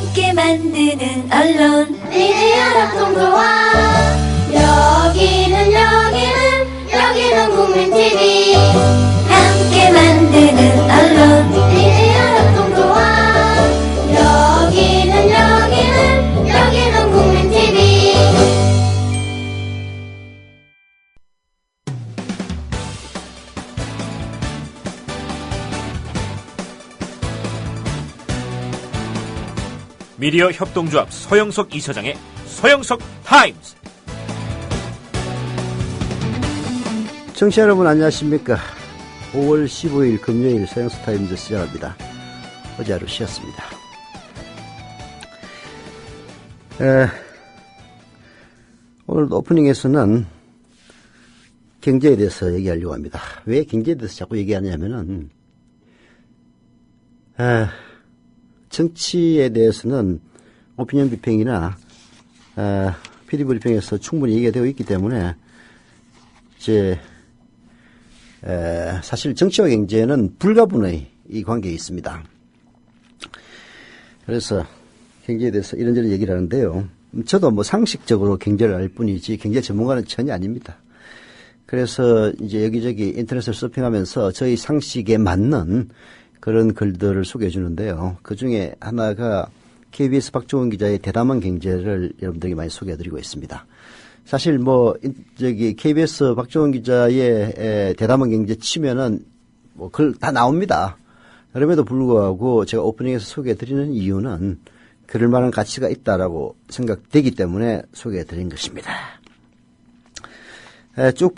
함께 만드는 언론 미디어 협동조합. 여기는 국민TV. 함께 만드는 언론 미디어 협동조합. 여기는 국민TV. 미디어 협동조합 서영석 이사장의 서영석 타임스. 청취자 여러분 안녕하십니까. 5월 15일 금요일 서영석 타임즈 시작합니다. 어제 하루 쉬었습니다. 오늘 오프닝에서는 경제에 대해서 얘기하려고 합니다. 왜 경제에 대해서 자꾸 얘기하냐면은 정치에 대해서는 오피니언 비평이나 PD 브리핑에서 충분히 얘기가 되어 있기 때문에 이제 사실 정치와 경제는 불가분의 이 관계에 있습니다. 그래서 경제에 대해서 이런저런 얘기를 하는데요. 저도 뭐 상식적으로 경제를 알 뿐이지 경제 전문가는 전혀 아닙니다. 그래서 이제 여기저기 인터넷을 서핑하면서 저희 상식에 맞는 그런 글들을 소개해 주는데요. 그 중에 하나가 KBS 박종원 기자의 대담한 경제를 여러분들에게 많이 소개해 드리고 있습니다. 사실 KBS 박종원 기자의 대담한 경제 치면은 뭐 글 다 나옵니다. 그럼에도 불구하고 제가 오프닝에서 소개해 드리는 이유는 그럴 만한 가치가 있다라고 생각되기 때문에 소개해 드린 것입니다. 쭉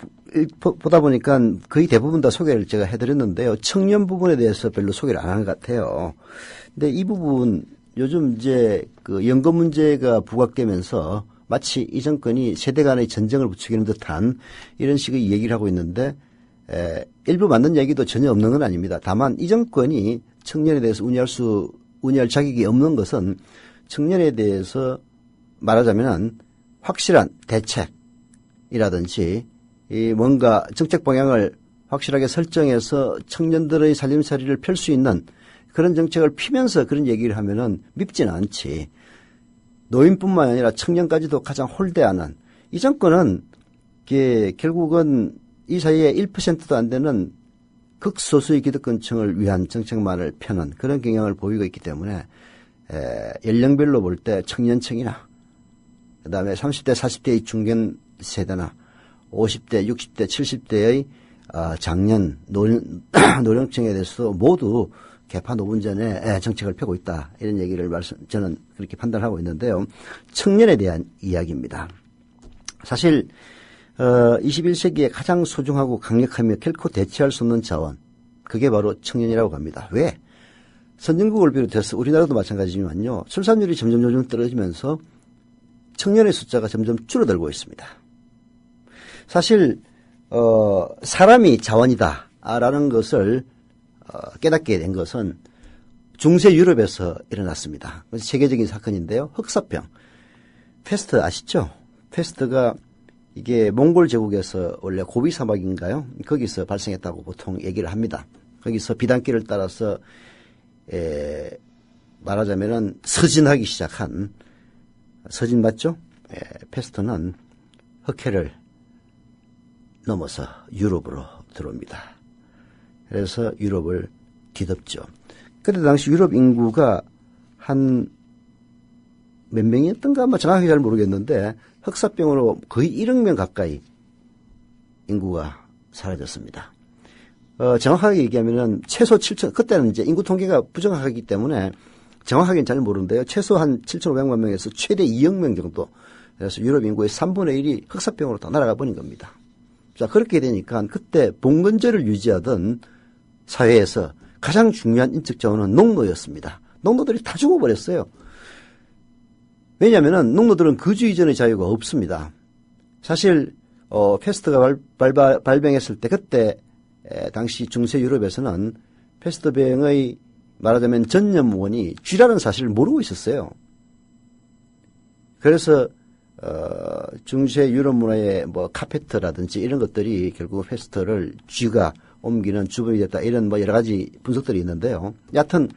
보다 보니까 거의 대부분 다 소개를 제가 해드렸는데요. 청년 부분에 대해서 별로 소개를 안 한 것 같아요. 근데 이 부분 요즘 이제 그 연금 문제가 부각되면서 마치 이 정권이 세대 간의 전쟁을 부추기는 듯한 이런 식의 얘기를 하고 있는데 일부 맞는 얘기도 전혀 없는 건 아닙니다. 다만 이 정권이 청년에 대해서 운영할 자격이 없는 것은 청년에 대해서 말하자면 확실한 대책이라든지 이 뭔가 정책 방향을 확실하게 설정해서 청년들의 살림살이를 펼 수 있는 그런 정책을 피면서 그런 얘기를 하면은 밉지는 않지. 노인뿐만 아니라 청년까지도 가장 홀대하는 이 정권은 결국은 이 사이에 1%도 안 되는 극소수의 기득권층을 위한 정책만을 펴는 그런 경향을 보이고 있기 때문에 연령별로 볼 때 청년층이나 그다음에 30대 40대의 중견 세대나 50대 60대 70대의 장년 노령층에 대해서 모두 개파 5분 전에 정책을 펴고 있다. 이런 얘기를 저는 그렇게 판단하고 있는데요. 청년에 대한 이야기입니다. 사실 21세기에 가장 소중하고 강력하며 결코 대체할 수 없는 자원, 그게 바로 청년이라고 합니다. 왜? 선진국을 비롯해서 우리나라도 마찬가지지만요. 출산율이 점점 요즘 떨어지면서 청년의 숫자가 점점 줄어들고 있습니다. 사실 사람이 자원이다라는 것을 깨닫게 된 것은 중세 유럽에서 일어났습니다. 세계적인 사건인데요. 흑사병. 페스트 아시죠? 페스트가 이게 몽골 제국에서 원래 고비 사막인가요? 거기서 발생했다고 보통 얘기를 합니다. 거기서 비단길을 따라서 말하자면은 서진하기 시작한 서진 맞죠? 페스트는 흑해를 넘어서 유럽으로 들어옵니다. 그래서 유럽을 뒤덮죠. 그때 당시 유럽 인구가 한 몇 명이었던가 아마 정확히 잘 모르겠는데 흑사병으로 거의 1억 명 가까이 인구가 사라졌습니다. 정확하게 얘기하면은 최소 7천, 그때는 이제 인구 통계가 부정확하기 때문에 정확하게는 잘 모르는데요. 최소 한 7,500만 명에서 최대 2억 명 정도. 그래서 유럽 인구의 3분의 1이 흑사병으로 다 날아가 버린 겁니다. 자, 그렇게 되니까 그때 봉건제를 유지하던 사회에서 가장 중요한 인적 자원은 농노였습니다. 농노들이 다 죽어버렸어요. 왜냐하면 농노들은 거주 이전의 자유가 없습니다. 사실 페스트가 발병했을 때 그때 당시 중세 유럽에서는 페스트병의 말하자면 전염원이 쥐라는 사실을 모르고 있었어요. 그래서 중세 유럽 문화의 뭐 카페트라든지 이런 것들이 결국 페스트를 쥐가 옮기는 주범이 됐다 이런 뭐 여러 가지 분석들이 있는데요. 여하튼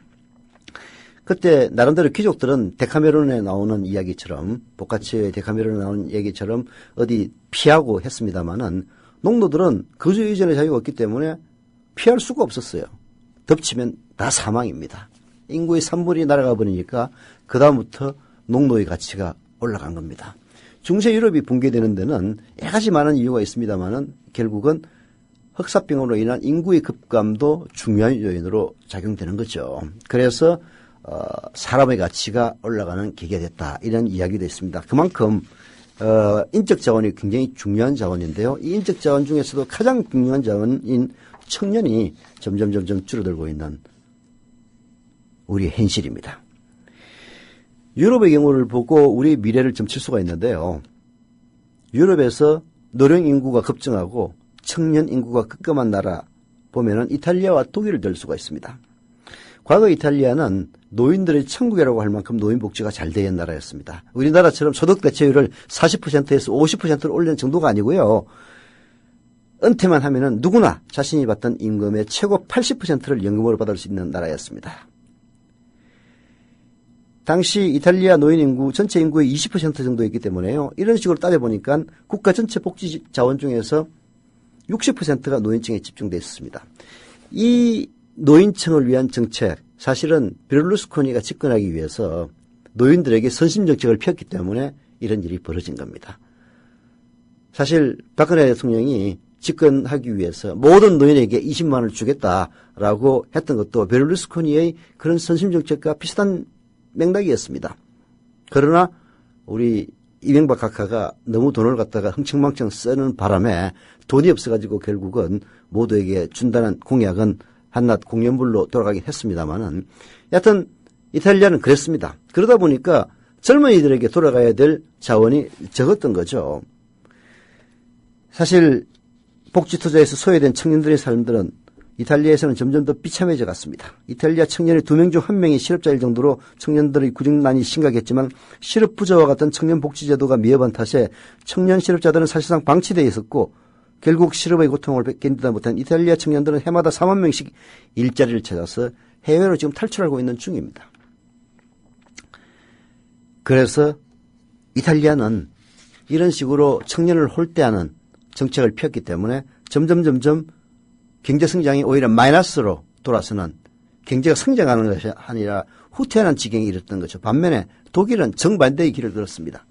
그때 나름대로 귀족들은 데카메론에 나오는 이야기처럼 보카치오의 데카메론에 나오는 얘기처럼 어디 피하고 했습니다마는 농노들은 거주 이전의 자유가 없기 때문에 피할 수가 없었어요. 덮치면 다 사망입니다. 인구의 3분이 날아가 버리니까 그 다음부터 농노의 가치가 올라간 겁니다. 중세 유럽이 붕괴되는 데는 여러 가지 많은 이유가 있습니다마는 결국은 흑사병으로 인한 인구의 급감도 중요한 요인으로 작용되는 거죠. 그래서 사람의 가치가 올라가는 계기가 됐다. 이런 이야기도 있습니다. 그만큼 인적 자원이 굉장히 중요한 자원인데요. 이 인적 자원 중에서도 가장 중요한 자원인 청년이 점점 줄어들고 있는 우리의 현실입니다. 유럽의 경우를 보고 우리 미래를 점칠 수가 있는데요. 유럽에서 노령 인구가 급증하고 청년 인구가 급감한 나라 보면은 이탈리아와 독일을 들 수가 있습니다. 과거 이탈리아는 노인들의 천국이라고 할 만큼 노인 복지가 잘 되는 나라였습니다. 우리나라처럼 소득 대체율을 40%에서 50%로 올리는 정도가 아니고요. 은퇴만 하면은 누구나 자신이 받던 임금의 최고 80%를 연금으로 받을 수 있는 나라였습니다. 당시 이탈리아 노인 인구 전체 인구의 20% 정도였기 때문에요. 이런 식으로 따져보니까 국가 전체 복지 자원 중에서 60%가 노인층에 집중되어 있었습니다. 이 노인층을 위한 정책, 사실은 베를루스코니가 집권하기 위해서 노인들에게 선심 정책을 폈기 때문에 이런 일이 벌어진 겁니다. 사실 박근혜 대통령이 집권하기 위해서 모든 노인에게 20만 원을 주겠다라고 했던 것도 베를루스코니의 그런 선심 정책과 비슷한 맥락이었습니다. 그러나 우리 이명박 각하가 너무 돈을 갖다가 흥청망청 쓰는 바람에 돈이 없어가지고 결국은 모두에게 준다는 공약은 한낱 공연불로 돌아가긴 했습니다마는 여하튼 이탈리아는 그랬습니다. 그러다 보니까 젊은이들에게 돌아가야 될 자원이 적었던 거죠. 사실 복지 투자에서 소외된 청년들의 삶들은 이탈리아에서는 점점 더 비참해져 갔습니다. 이탈리아 청년의 2명 중 1명이 실업자일 정도로 청년들의 구직난이 심각했지만 실업부자와 같은 청년복지제도가 미흡한 탓에 청년 실업자들은 사실상 방치되어 있었고 결국 실업의 고통을 견디다 못한 이탈리아 청년들은 해마다 4만 명씩 일자리를 찾아서 해외로 지금 탈출하고 있는 중입니다. 그래서 이탈리아는 이런 식으로 청년을 홀대하는 정책을 폈기 때문에 점점 경제성장이 오히려 마이너스로 돌아서는 경제가 성장하는 것이 아니라 후퇴하는 지경에 이르렀던 거죠. 반면에 독일은 정반대의 길을 걸었습니다.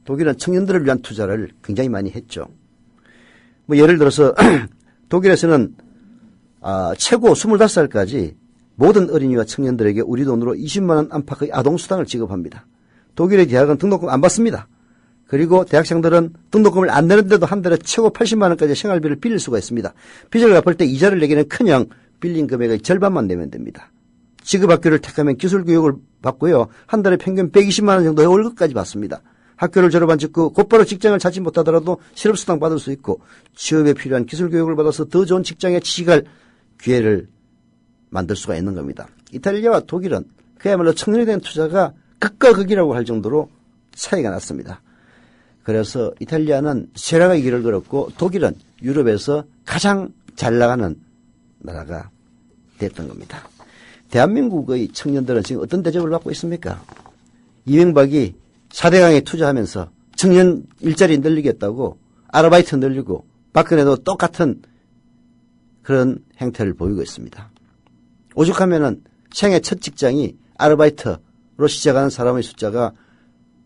독일은 청년들을 위한 투자를 굉장히 많이 했죠. 뭐 예를 들어서 독일에서는 최고 25살까지 모든 어린이와 청년들에게 우리 돈으로 20만 원 안팎의 아동수당을 지급합니다. 독일의 대학은 등록금 안 받습니다. 그리고 대학생들은 등록금을 안 내는데도 한 달에 최고 80만 원까지 생활비를 빌릴 수가 있습니다. 빚을 갚을 때 이자를 내기는커녕 빌린 금액의 절반만 내면 됩니다. 지급학교를 택하면 기술교육을 받고요. 한 달에 평균 120만 원 정도의 월급까지 받습니다. 학교를 졸업한 직후 곧바로 직장을 찾지 못하더라도 실업수당 받을 수 있고 취업에 필요한 기술교육을 받아서 더 좋은 직장에 취직할 기회를 만들 수가 있는 겁니다. 이탈리아와 독일은 그야말로 청년에 대한 투자가 극과 극이라고 할 정도로 차이가 났습니다. 그래서 이탈리아는 쇠락의 길을 걸었고 독일은 유럽에서 가장 잘 나가는 나라가 됐던 겁니다. 대한민국의 청년들은 지금 어떤 대접을 받고 있습니까? 이명박이 4대강에 투자하면서 청년 일자리 늘리겠다고 아르바이트 늘리고 박근혜도 똑같은 그런 행태를 보이고 있습니다. 오죽하면은 생애 첫 직장이 아르바이트로 시작하는 사람의 숫자가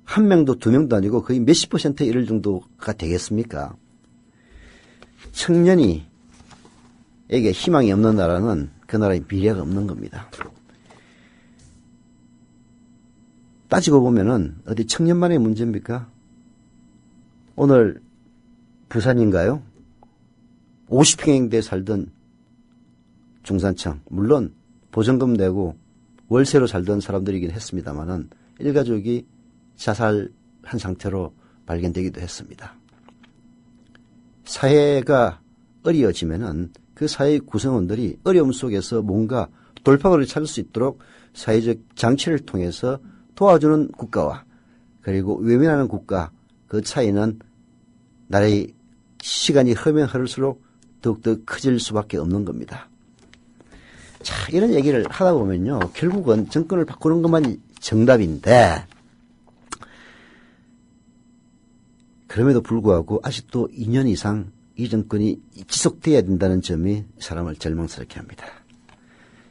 1명도 2명도 아니고 거의 몇십 %에 이를 정도가 되겠습니까? 청년이 에게 희망이 없는 나라는 그 나라의 미래가 없는 겁니다. 따지고 보면은 어디 청년만의 문제입니까? 오늘 부산인가요? 50평형대에 살던 중산층, 물론 보전금 내고 월세로 살던 사람들이긴 했습니다만은 일가족이 자살한 상태로 발견되기도 했습니다. 사회가 어려워지면은 그 사회 구성원들이 어려움 속에서 뭔가 돌파구를 찾을 수 있도록 사회적 장치를 통해서 도와주는 국가와 그리고 외면하는 국가, 그 차이는 나라의 시간이 흐르면 흐를수록 더욱더 커질 수밖에 없는 겁니다. 자, 이런 얘기를 하다 보면요. 결국은 정권을 바꾸는 것만이 정답인데 그럼에도 불구하고 아직도 2년 이상 이 정권이 지속돼야 된다는 점이 사람을 절망스럽게 합니다.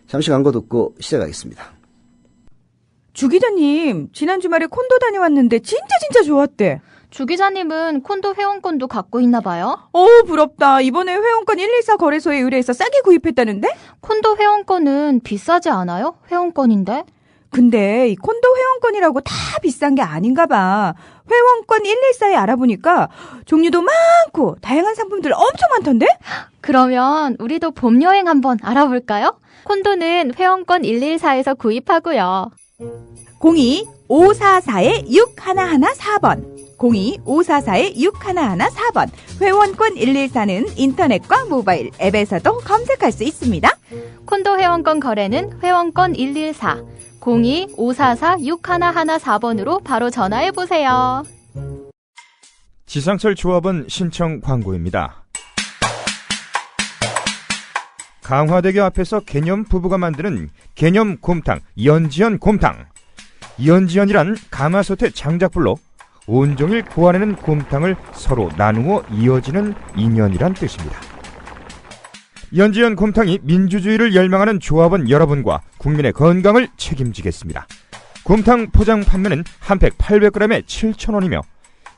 잠시 광고 듣고 시작하겠습니다. 주 기자님, 지난 주말에 콘도 다녀왔는데 진짜 좋았대. 주 기자님은 콘도 회원권도 갖고 있나 봐요? 부럽다. 이번에 회원권 114 거래소에 의뢰해서 싸게 구입했다는데? 콘도 회원권은 비싸지 않아요? 회원권인데? 근데 이 콘도 회원권이라고 다 비싼 게 아닌가 봐. 회원권 114에 알아보니까 종류도 많고 다양한 상품들 엄청 많던데? 그러면 우리도 봄 여행 한번 알아볼까요? 콘도는 회원권 114에서 구입하고요. 02-544-6114번 02-544-6114번 회원권 114는 인터넷과 모바일 앱에서도 검색할 수 있습니다. 콘도 회원권 거래는 회원권 114 02-544-6114번으로 바로 전화해보세요. 지상철 조합원 신청 광고입니다. 강화대교 앞에서 개념 부부가 만드는 개념 곰탕 연지연 곰탕. 연지연이란 가마솥의 장작불로 온종일 구워내는 곰탕을 서로 나누어 이어지는 인연이란 뜻입니다. 연지연 곰탕이 민주주의를 열망하는 조합원 여러분과 국민의 건강을 책임지겠습니다. 곰탕 포장 판매는 한 팩 800g에 7,000원이며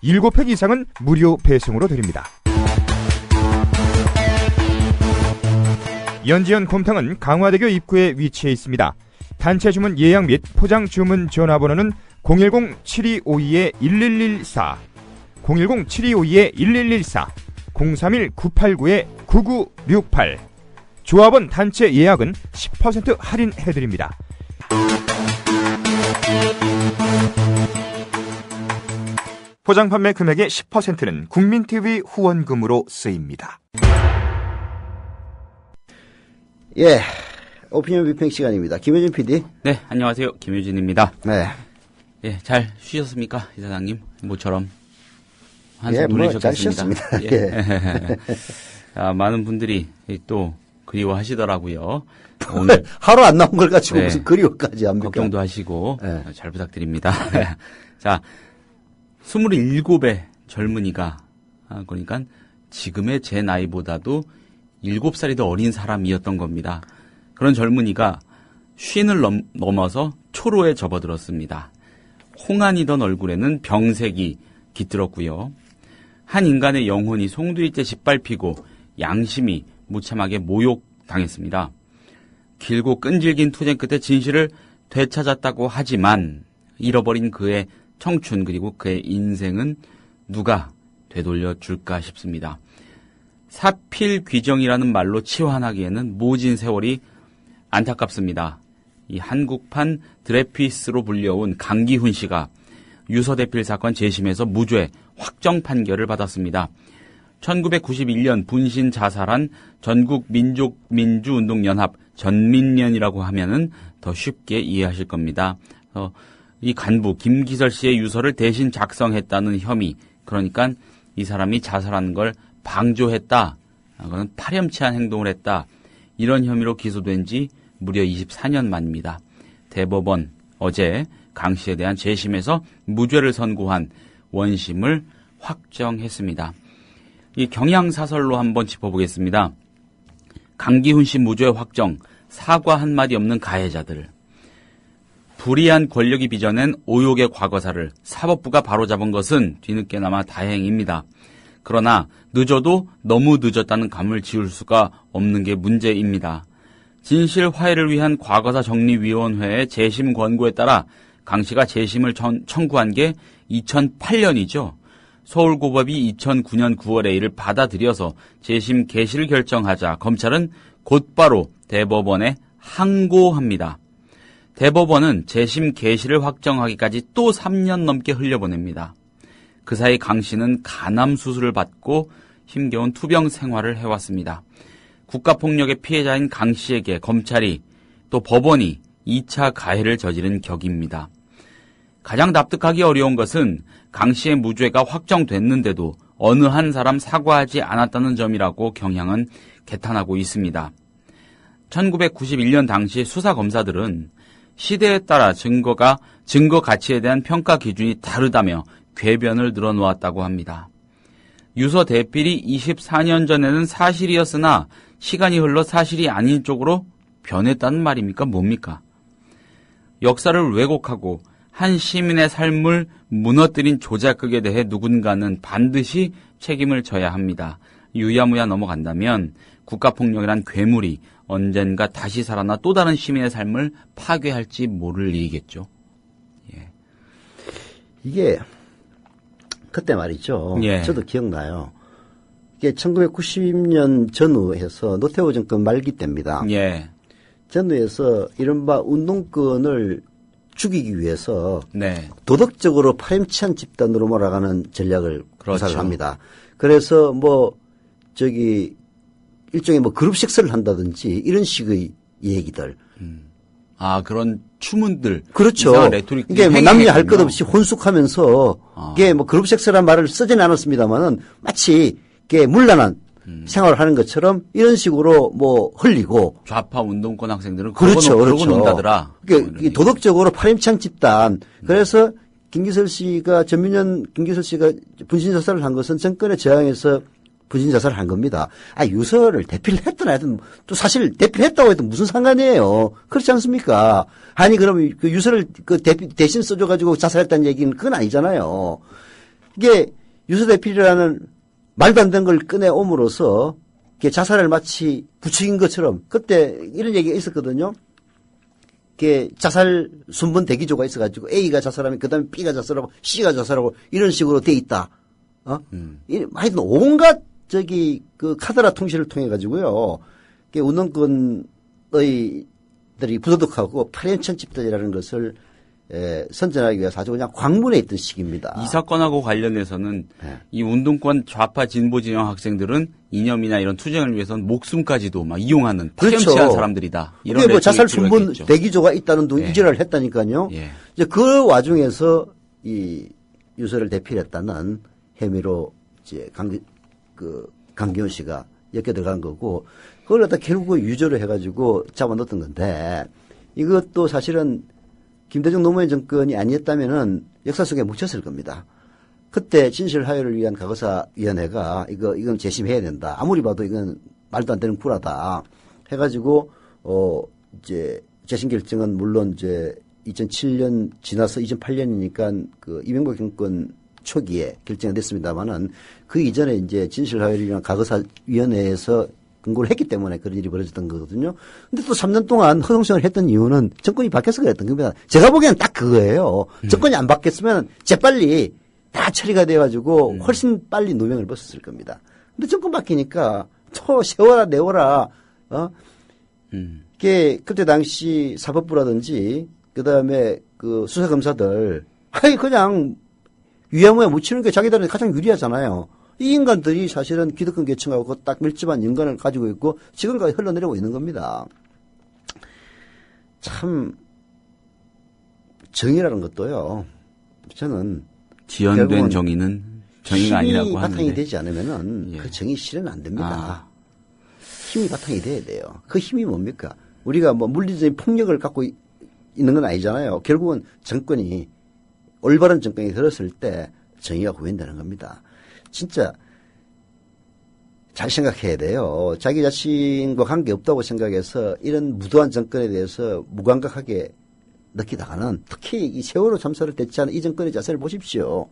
7팩 이상은 무료 배송으로 드립니다. 연지연 곰탕은 강화대교 입구에 위치해 있습니다. 단체 주문 예약 및 포장 주문 전화번호는 010-7252-1114, 010-7252-1114, 031-989-9968. 조합원 단체 예약은 10% 할인해드립니다. 포장 판매 금액의 10%는 국민TV 후원금으로 쓰입니다. 예, 오피니언 비평 시간입니다. 김효진 PD. 네, 안녕하세요. 김효진입니다. 네. 예, 잘 쉬셨습니까, 이사장님? 모처럼 한숨 예, 돌리셨겠습니다. 잘 쉬었습니다. 예. 많은 분들이 또 그리워하시더라고요. 오늘 하루 안 나온 걸 가지고 네, 무슨 그리워까지 합니까? 걱정도 하시고 네. 잘 부탁드립니다. 자, 27의 젊은이가 그러니까 지금의 제 나이보다도 7살이 더 어린 사람이었던 겁니다. 그런 젊은이가 50을 넘어서 초로에 접어들었습니다. 홍안이던 얼굴에는 병색이 깃들었고요. 한 인간의 영혼이 송두리째 짓밟히고 양심이 무참하게 모욕당했습니다. 길고 끈질긴 투쟁 끝에 진실을 되찾았다고 하지만 잃어버린 그의 청춘 그리고 그의 인생은 누가 되돌려줄까 싶습니다. 사필귀정이라는 말로 치환하기에는 모진 세월이 안타깝습니다. 이 한국판 드레피스로 불려온 강기훈 씨가 유서대필 사건 재심에서 무죄 확정 판결을 받았습니다. 1991년 분신 자살한 전국민족민주운동연합 전민련이라고 하면은 더 쉽게 이해하실 겁니다. 이 간부 김기설 씨의 유서를 대신 작성했다는 혐의, 그러니까 이 사람이 자살하는 걸 방조했다, 그건 파렴치한 행동을 했다, 이런 혐의로 기소된 지 무려 24년 만입니다. 대법원 어제 강 씨에 대한 재심에서 무죄를 선고한 원심을 확정했습니다. 이 경향사설로 한번 짚어보겠습니다. 강기훈 씨 무죄 확정, 사과 한마디 없는 가해자들. 불의한 권력이 빚어낸 오욕의 과거사를 사법부가 바로잡은 것은 뒤늦게나마 다행입니다. 그러나 늦어도 너무 늦었다는 감을 지울 수가 없는 게 문제입니다. 진실 화해를 위한 과거사 정리위원회의 재심 권고에 따라 강 씨가 재심을 청구한 게 2008년이죠. 서울고법이 2009년 9월에 이를 받아들여서 재심 개시를 결정하자 검찰은 곧바로 대법원에 항고합니다. 대법원은 재심 개시를 확정하기까지 또 3년 넘게 흘려보냅니다. 그 사이 강 씨는 간암 수술을 받고 힘겨운 투병 생활을 해왔습니다. 국가폭력의 피해자인 강 씨에게 검찰이 또 법원이 2차 가해를 저지른 격입니다. 가장 납득하기 어려운 것은 강 씨의 무죄가 확정됐는데도 어느 한 사람 사과하지 않았다는 점이라고 경향은 개탄하고 있습니다. 1991년 당시 수사 검사들은 시대에 따라 증거 가치에 대한 평가 기준이 다르다며 궤변을 늘어놓았다고 합니다. 유서 대필이 24년 전에는 사실이었으나 시간이 흘러 사실이 아닌 쪽으로 변했다는 말입니까? 뭡니까? 역사를 왜곡하고 한 시민의 삶을 무너뜨린 조작극에 대해 누군가는 반드시 책임을 져야 합니다. 유야무야 넘어간다면 국가폭력이란 괴물이 언젠가 다시 살아나 또 다른 시민의 삶을 파괴할지 모를 일이겠죠. 예. 이게 그때 말이죠. 예. 저도 기억나요. 이게 1990년 전후해서 노태우 정권 말기 때입니다. 예. 전후에서 이른바 운동권을 죽이기 위해서 네. 도덕적으로 파렴치한 집단으로 몰아가는 전략을 그렇죠. 구사를 합니다. 그래서 일종의 그룹 식사를 한다든지 이런 식의 얘기들. 그런 추문들. 그렇죠. 이상한 레토릭. 이게 남녀 할 것 없이 혼숙하면서 이게 그룹 섹스란 말을 쓰진 않았습니다만은 마치 이게 문란한 생활을 하는 것처럼 이런 식으로 흘리고. 좌파 운동권 학생들은 그렇죠. 그러고 논다더라. 그러니까 도덕적으로 파렴치한 집단. 그래서 전민현 김기설 씨가 분신자살을 한 것은 정권에 저항해서 분신자살을 한 겁니다. 유서를 대필을 했든 하여튼 또 사실 대필을 했다고 해도 무슨 상관이에요. 그렇지 않습니까? 아니 그럼 그 유서를 대신 써줘가지고 자살했다는 얘기는 그건 아니잖아요. 이게 유서 대필이라는 말도 안 되는 걸 꺼내옴으로써 이게 자살을 마치 부추긴 것처럼 그때 이런 얘기가 있었거든요. 이게 자살 순번 대기조가 있어가지고 A가 자살하면 그다음에 B가 자살하고 C가 자살하고 이런 식으로 돼 있다. 하여튼 온갖 그 카더라 통신을 통해 가지고요. 운동권의들이 부도덕하고 파렴치한 집단이라는 것을 선전하기 위해서 아주 그냥 광문에 있던 시기입니다. 이 사건하고 관련해서는 이 운동권 좌파 진보 진영 학생들은 이념이나 이런 투쟁을 위해서는 목숨까지도 막 이용하는 파렴치한 그렇죠. 사람들이다. 이런 그게 자살 순번 대기조가 있다는 등 예. 이지랄을 했다니까요. 예. 이제 그 와중에서 이 유서를 대필했다는 혐의로 이제 강기훈 씨가 엮여 들어간 거고 그걸 갖다 결국 유죄로 해가지고 잡아넣었던 건데 이것도 사실은 김대중 노무현 정권이 아니었다면은 역사 속에 묻혔을 겁니다. 그때 진실화해를 위한 과거사위원회가 이건 재심해야 된다. 아무리 봐도 이건 말도 안 되는 구라다. 해가지고 이제 재심 결정은 물론 이제 2007년 지나서 2008년이니까 그 이명박 정권 초기에 결정이 됐습니다만은 그 이전에 이제 진실화해를 위한 과거사위원회에서 근거를 했기 때문에 그런 일이 벌어졌던 거거든요. 근데 또 3년 동안 허송세월을 했던 이유는 정권이 바뀌어서 그랬던 겁니다. 제가 보기에는 딱 그거예요. 정권이 안 바뀌었으면 재빨리 다 처리가 돼가지고 훨씬 빨리 누명을 벗었을 겁니다. 근데 정권 바뀌니까 또 세워라 내워라, 그때 당시 사법부라든지 그 다음에 그 수사검사들, 그냥 위야무야 묻히는 게 자기들한테 가장 유리하잖아요. 이 인간들이 사실은 기득권 계층하고 딱 밀집한 인간을 가지고 있고 지금까지 흘러내려오고 있는 겁니다. 참 정의라는 것도요. 저는 지연된 정의는 정의가 아니라고 하는데 바탕이 되지 않으면은 그 정의 실현 안 됩니다. 힘이 바탕이 돼야 돼요. 그 힘이 뭡니까? 우리가 물리적인 폭력을 갖고 있는 건 아니잖아요. 결국은 정권이 올바른 정권이 들었을 때 정의가 구현되는 겁니다. 진짜 잘 생각해야 돼요. 자기 자신과 관계없다고 생각해서 이런 무도한 정권에 대해서 무감각하게 느끼다가는 특히 이 세월호 참사를 대체하는 이 정권의 자세를 보십시오.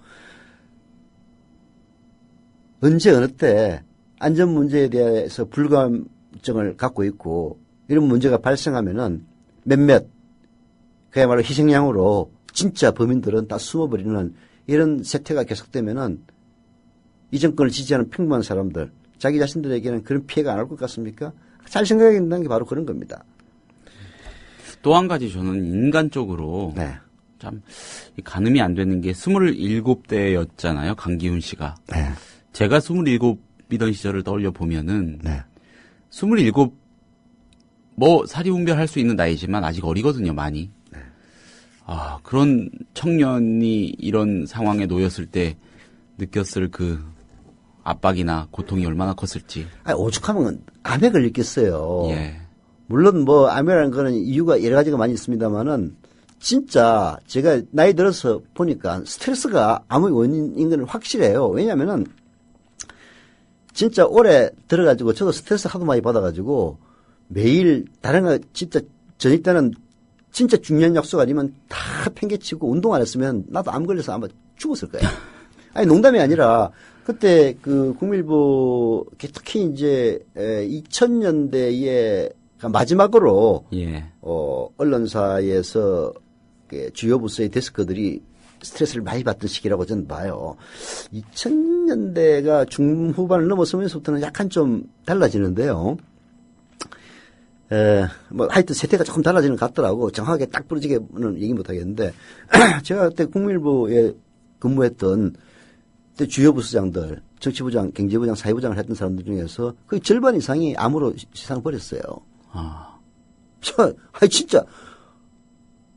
언제 어느 때 안전 문제에 대해서 불감증을 갖고 있고 이런 문제가 발생하면은 몇몇 그야말로 희생양으로 진짜 범인들은 다 숨어버리는 이런 세태가 계속되면은 이 정권을 지지하는 평범한 사람들, 자기 자신들에게는 그런 피해가 안 올 것 같습니까? 잘 생각해야 된다는 게 바로 그런 겁니다. 또 한 가지 저는 인간적으로 참 가늠이 안 되는 게 27대였잖아요. 강기훈 씨가. 네. 제가 27이던 시절을 떠올려 보면은 27 사리분별할 수 있는 나이지만 아직 어리거든요. 많이. 그런 청년이 이런 상황에 놓였을 때 느꼈을 그 압박이나 고통이 얼마나 컸을지. 오죽하면 암에 걸렸겠어요. 예. 물론 뭐 암이라는 거는 이유가 여러 가지가 많이 있습니다만은 진짜 제가 나이 들어서 보니까 스트레스가 암의 원인인 건 확실해요. 왜냐면은 진짜 올해 들어가지고 저도 스트레스 하도 많이 받아가지고 매일 다른 거 진짜 저녁 때는 진짜 중요한 약속 아니면 다 팽개치고 운동 안 했으면 나도 암 걸려서 아마 죽었을 거예요. 아니 농담이 아니라 그때 그 국민일보 특히 이제 2000년대에 마지막으로 예. 언론사에서 주요 부서의 데스크들이 스트레스를 많이 받던 시기라고 저는 봐요. 2000년대가 중후반을 넘어서면서부터는 약간 좀 달라지는데요. 뭐 하여튼 세태가 조금 달라지는 것 같더라고. 정확하게 딱 부러지게는 얘기 못 하겠는데 제가 그때 국민일보에 근무했던 그때 주요 부서장들, 정치부장, 경제부장, 사회부장을 했던 사람들 중에서 거의 절반 이상이 암으로 세상을 버렸어요. 진짜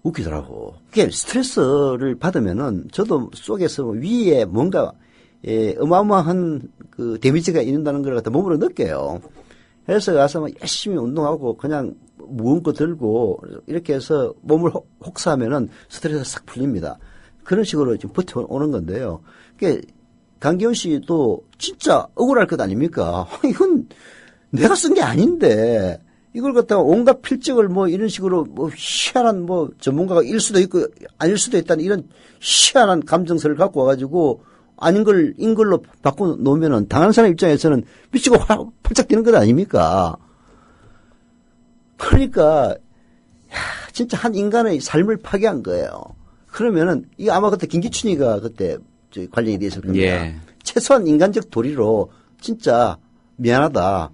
웃기더라고. 그게 스트레스를 받으면은 저도 속에서 위에 뭔가 어마어마한 그 데미지가 있는다는 걸 갖다 몸으로 느껴요. 그래서 가서 막 열심히 운동하고 그냥 무거운 거 들고 이렇게 해서 몸을 혹사하면은 스트레스가 싹 풀립니다. 그런 식으로 지금 버텨오는 건데요. 그게 강기훈 씨도 진짜 억울할 것 아닙니까? 이건 내가 쓴 게 아닌데 이걸 갖다가 온갖 필적을 뭐 이런 식으로 뭐 희한한 뭐 전문가가 일 수도 있고 아닐 수도 있다는 이런 희한한 감정서를 갖고 와가지고 아닌 걸 인 걸로 바꿔 놓으면은 당하는 사람 입장에서는 미치고 팔짝 뛰는 것 아닙니까? 그러니까 진짜 한 인간의 삶을 파괴한 거예요. 그러면은 이거 아마 그때 김기춘이가 그때 관련이 돼 있을 겁니다. 예. 최소한 인간적 도리로 진짜 미안하다.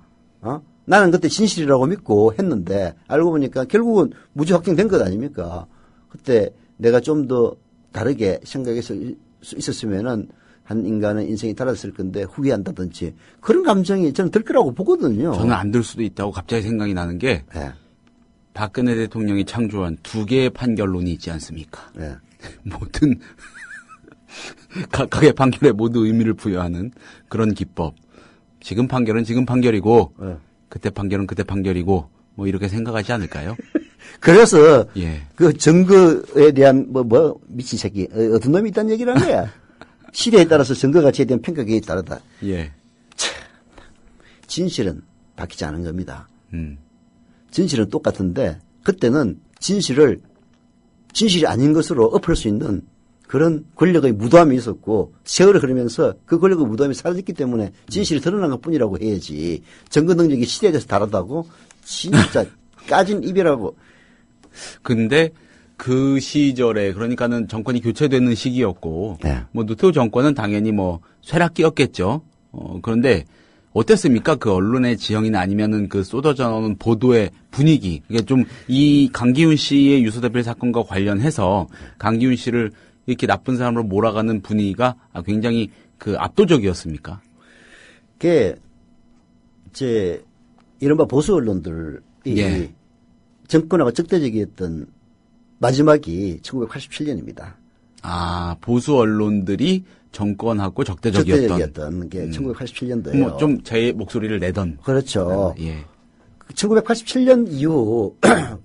나는 그때 진실이라고 믿고 했는데 알고 보니까 결국은 무죄 확정된 것 아닙니까? 그때 내가 좀 더 다르게 생각해서 있었으면은 한 인간의 인생이 달랐을 건데 후회한다든지 그런 감정이 저는 들 거라고 보거든요. 저는 안 들 수도 있다고 갑자기 생각이 나는 게 네. 박근혜 대통령이 창조한 2개의 판결론이 있지 않습니까? 네. 모든 각각의 판결에 모두 의미를 부여하는 그런 기법. 지금 판결은 지금 판결이고 네. 그때 판결은 그때 판결이고 뭐 이렇게 생각하지 않을까요? 그래서 예. 그 증거에 대한 미친 새끼 어떤 놈이 있다는 얘기를 한 거야. 시대에 따라서 증거 가치에 대한 평가에 따르다. 예. 진실은 바뀌지 않은 겁니다. 음. 진실은 똑같은데 그때는 진실이 아닌 것으로 엎을 수 있는 그런 권력의 무도함이 있었고 세월이 흐르면서 그 권력의 무도함이 사라졌기 때문에 진실이 드러난 것뿐이라고 해야지 증거 능력이 시대에 대해서 다르다고 진짜 까진 입이라고. 근데 그 시절에 그러니까는 정권이 교체되는 시기였고 네. 뭐 노태우 정권은 당연히 뭐 쇠락기였겠죠. 그런데 어땠습니까? 그 언론의 지형이나 아니면은 그 쏟아져 나오는 보도의 분위기. 이게 좀 이 강기훈 씨의 유서대필 사건과 관련해서 강기훈 씨를 이렇게 나쁜 사람으로 몰아가는 분위기가 굉장히 그 압도적이었습니까? 그게 이제 이른바 보수 언론들이 예. 정권하고 적대적이었던 마지막이 1987년입니다. 아, 보수 언론들이 정권하고 적대적이었던 게 1987년도예요. 뭐 좀 제 목소리를 내던. 그렇죠. 예. 1987년 이후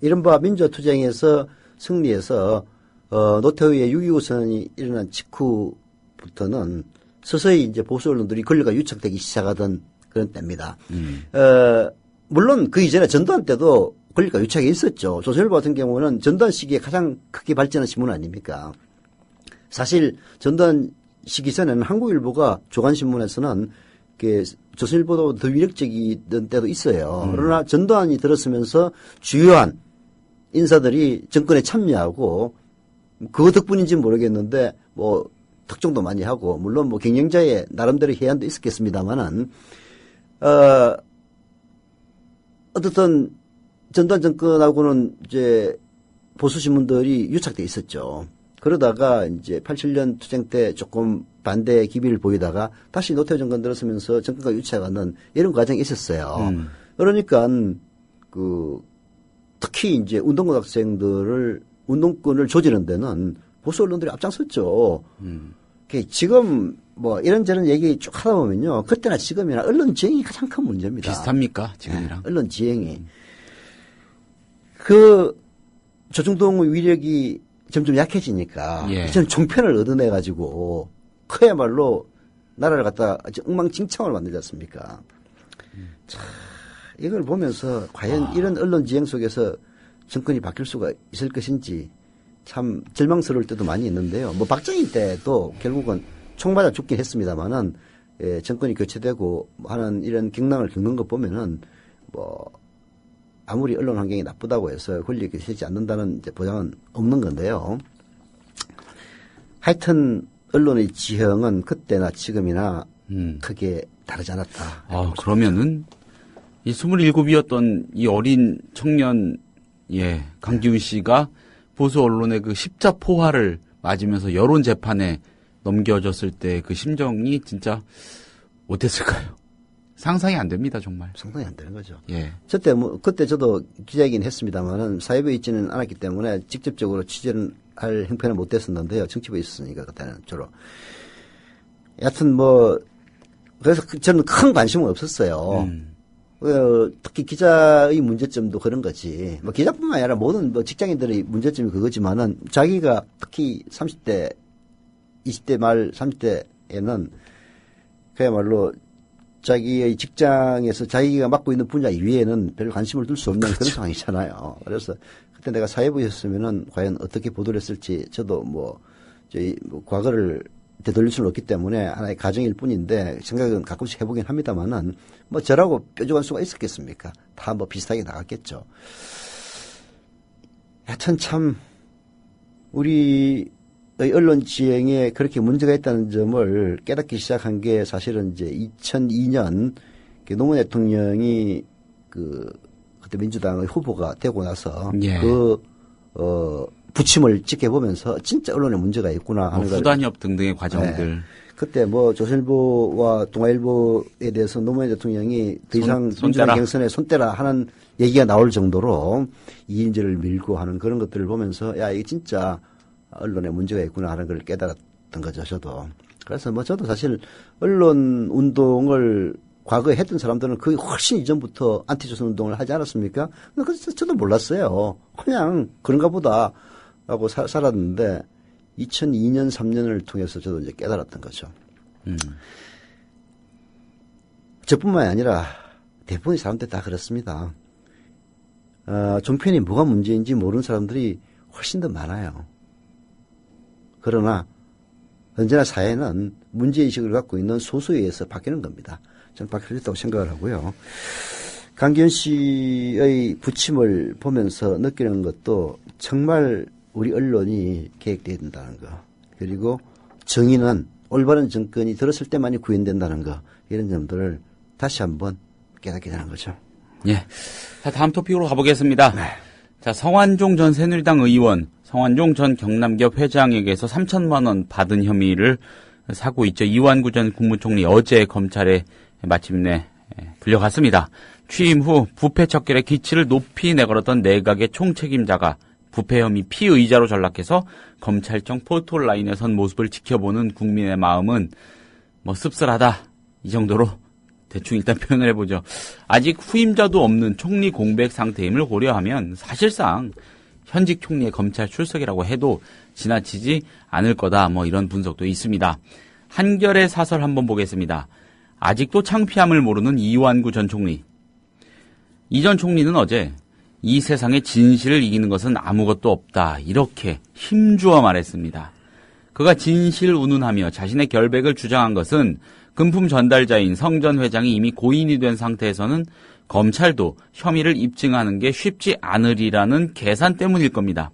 이른바 민주투쟁에서 승리해서 노태우의 6.25 선언이 일어난 직후부터는 서서히 이제 보수 언론들이 권력가 유착되기 시작하던 그런 때입니다. 물론 그 이전에 전두환 때도 권력가 유착이 있었죠. 조선일보 같은 경우는 전두환 시기에 가장 크게 발전한 신문 아닙니까? 사실 전두환 시기 전에는 한국일보가 조간신문에서는 조선일보도 더 위력적이던 때도 있어요. 그러나 전두환이 들었으면서 주요한 인사들이 정권에 참여하고 그거 덕분인지는 모르겠는데 뭐 특종도 많이 하고 물론 뭐 경영자의 나름대로 해안도 있었겠습니다만은 어떻든 전두환 정권하고는 이제 보수 신문들이 유착돼 있었죠. 그러다가 이제 87년 투쟁 때 조금 반대 기비를 보이다가 다시 노태우 정권 들어서면서 정권과 유착하는 이런 과정이 있었어요. 그러니까 특히 이제 운동권 학생들을 운동권을 조지는 데는 보수 언론들이 앞장섰죠. 지금 뭐 이런저런 얘기 쭉 하다 보면요. 그때나 지금이나 언론 지형이 가장 큰 문제입니다. 비슷합니까? 지금이랑? 언론 지형이. 그 조중동의 위력이 점점 약해지니까 예. 저는 종편을 얻어내가지고 그야말로 나라를 갖다 엉망진창을 만들지 않습니까? 자, 이걸 보면서 과연 이런 언론 지형 속에서 정권이 바뀔 수가 있을 것인지 참 절망스러울 때도 많이 있는데요. 뭐 박정희 때도 결국은 총 맞아 죽긴 했습니다만은 예, 정권이 교체되고 하는 이런 경랑을 겪는 것 보면은 뭐 아무리 언론 환경이 나쁘다고 해서 권력이 세지 않는다는 이제 보장은 없는 건데요. 하여튼 언론의 지형은 그때나 지금이나 크게 다르지 않았다. 아, 그러면은 이 27이었던 이 어린 청년 강기훈 씨가 보수 언론의 그 십자포화를 맞으면서 여론 재판에 넘겨졌을 때 그 심정이 진짜 어땠을까요? 상상이 안 됩니다, 정말. 상상이 안 되는 거죠. 예. 그때 저도 기자이긴 했습니다만은 사회부에 있지는 않았기 때문에 직접적으로 취재를 할 형편은 못 됐었는데요. 정치부에 있었으니까 그때는 주로. 여하튼 뭐 그래서 저는 큰 관심은 없었어요. 특히 기자의 문제점도 그런 거지. 뭐 기자뿐만 아니라 모든 뭐 직장인들의 문제점이 그거지만은 자기가 특히 30대, 20대 말 30대에는 그야말로 자기의 직장에서 자기가 맡고 있는 분야 이외에는 별 관심을 둘 수 없는 그런 상황이잖아요. 그래서 그때 내가 사회부였으면은 과연 어떻게 보도를 했을지 저도 뭐 저희 뭐 과거를 되돌릴 수는 없기 때문에 하나의 가정일 뿐인데 생각은 가끔씩 해보긴 합니다만은 뭐 저라고 뾰족할 수가 있었겠습니까? 다 뭐 비슷하게 나갔겠죠. 하여튼 참 우리의 언론 지형에 그렇게 문제가 있다는 점을 깨닫기 시작한 게 사실은 이제 2002년 노무현 대통령이 그때 민주당의 후보가 되고 나서 예. 부침을 지켜보면서 진짜 언론에 문제가 있구나 하는 걸. 후단협 등등의 과정들. 네. 그때 뭐 조선일보와 동아일보에 대해서 노무현 대통령이 더 이상 민주당 경선에 손대라 하는 얘기가 나올 정도로 이인재를 밀고 하는 그런 것들을 보면서 야, 이게 진짜 언론에 문제가 있구나 하는 걸 깨달았던 거죠, 저도. 그래서 뭐 저도 사실 언론 운동을 과거에 했던 사람들은 그게 훨씬 이전부터 안티조선 운동을 하지 않았습니까? 그래서 저도 몰랐어요. 그냥 그런가 보다 라고 살았는데 2002년, 3년을 통해서 저도 이제 깨달았던 거죠. 저뿐만이 아니라 대부분의 사람들 다 그렇습니다. 종편이 뭐가 문제인지 모르는 사람들이 훨씬 더 많아요. 그러나 언제나 사회는 문제의식을 갖고 있는 소수에 의해서 바뀌는 겁니다. 저는 바뀔 수 있다고 생각을 하고요. 강기훈 씨의 부침을 보면서 느끼는 것도 정말 우리 언론이 개혁돼야 된다는 거. 그리고 정의는 올바른 정권이 들었을 때만이 구현된다는 거. 이런 점들을 다시 한번 깨닫게 되는 거죠. 예. 자, 다음 토픽으로 가보겠습니다. 네. 자, 성완종 전 새누리당 의원, 성완종 전 경남기업 회장에게서 3천만 원 받은 혐의를 사고 있죠. 이완구 전 국무총리 어제 검찰에 마침내 불려갔습니다. 취임 후 부패 척결의 기치를 높이 내걸었던 내각의 총책임자가 부패 혐의 피의자로 전락해서 검찰청 포털라인에 선 모습을 지켜보는 국민의 마음은 뭐 씁쓸하다 이 정도로 대충 일단 표현을 해보죠. 아직 후임자도 없는 총리 공백 상태임을 고려하면 사실상 현직 총리의 검찰 출석이라고 해도 지나치지 않을 거다 뭐 이런 분석도 있습니다. 한결의 사설 한번 보겠습니다. 아직도 창피함을 모르는 이완구 전 총리. 이 전 총리는 어제 이 세상의 진실을 이기는 것은 아무것도 없다 이렇게 힘주어 말했습니다. 그가 진실 운운하며 자신의 결백을 주장한 것은 금품 전달자인 성 전 회장이 이미 고인이 된 상태에서는 검찰도 혐의를 입증하는 게 쉽지 않으리라는 계산 때문일 겁니다.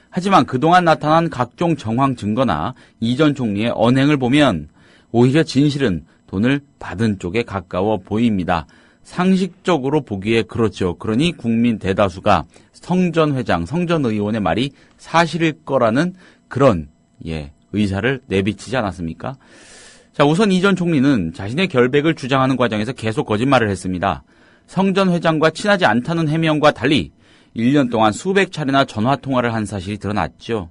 하지만 그동안 나타난 각종 정황 증거나 이 전 총리의 언행을 보면 오히려 진실은 돈을 받은 쪽에 가까워 보입니다. 상식적으로 보기에 그렇죠. 그러니 국민 대다수가 성 전 회장, 성 전 의원의 말이 사실일 거라는 그런 의사를 내비치지 않았습니까? 자, 우선 이 전 총리는 자신의 결백을 주장하는 과정에서 계속 거짓말을 했습니다. 성 전 회장과 친하지 않다는 해명과 달리 1년 동안 수백 차례나 전화통화를 한 사실이 드러났죠.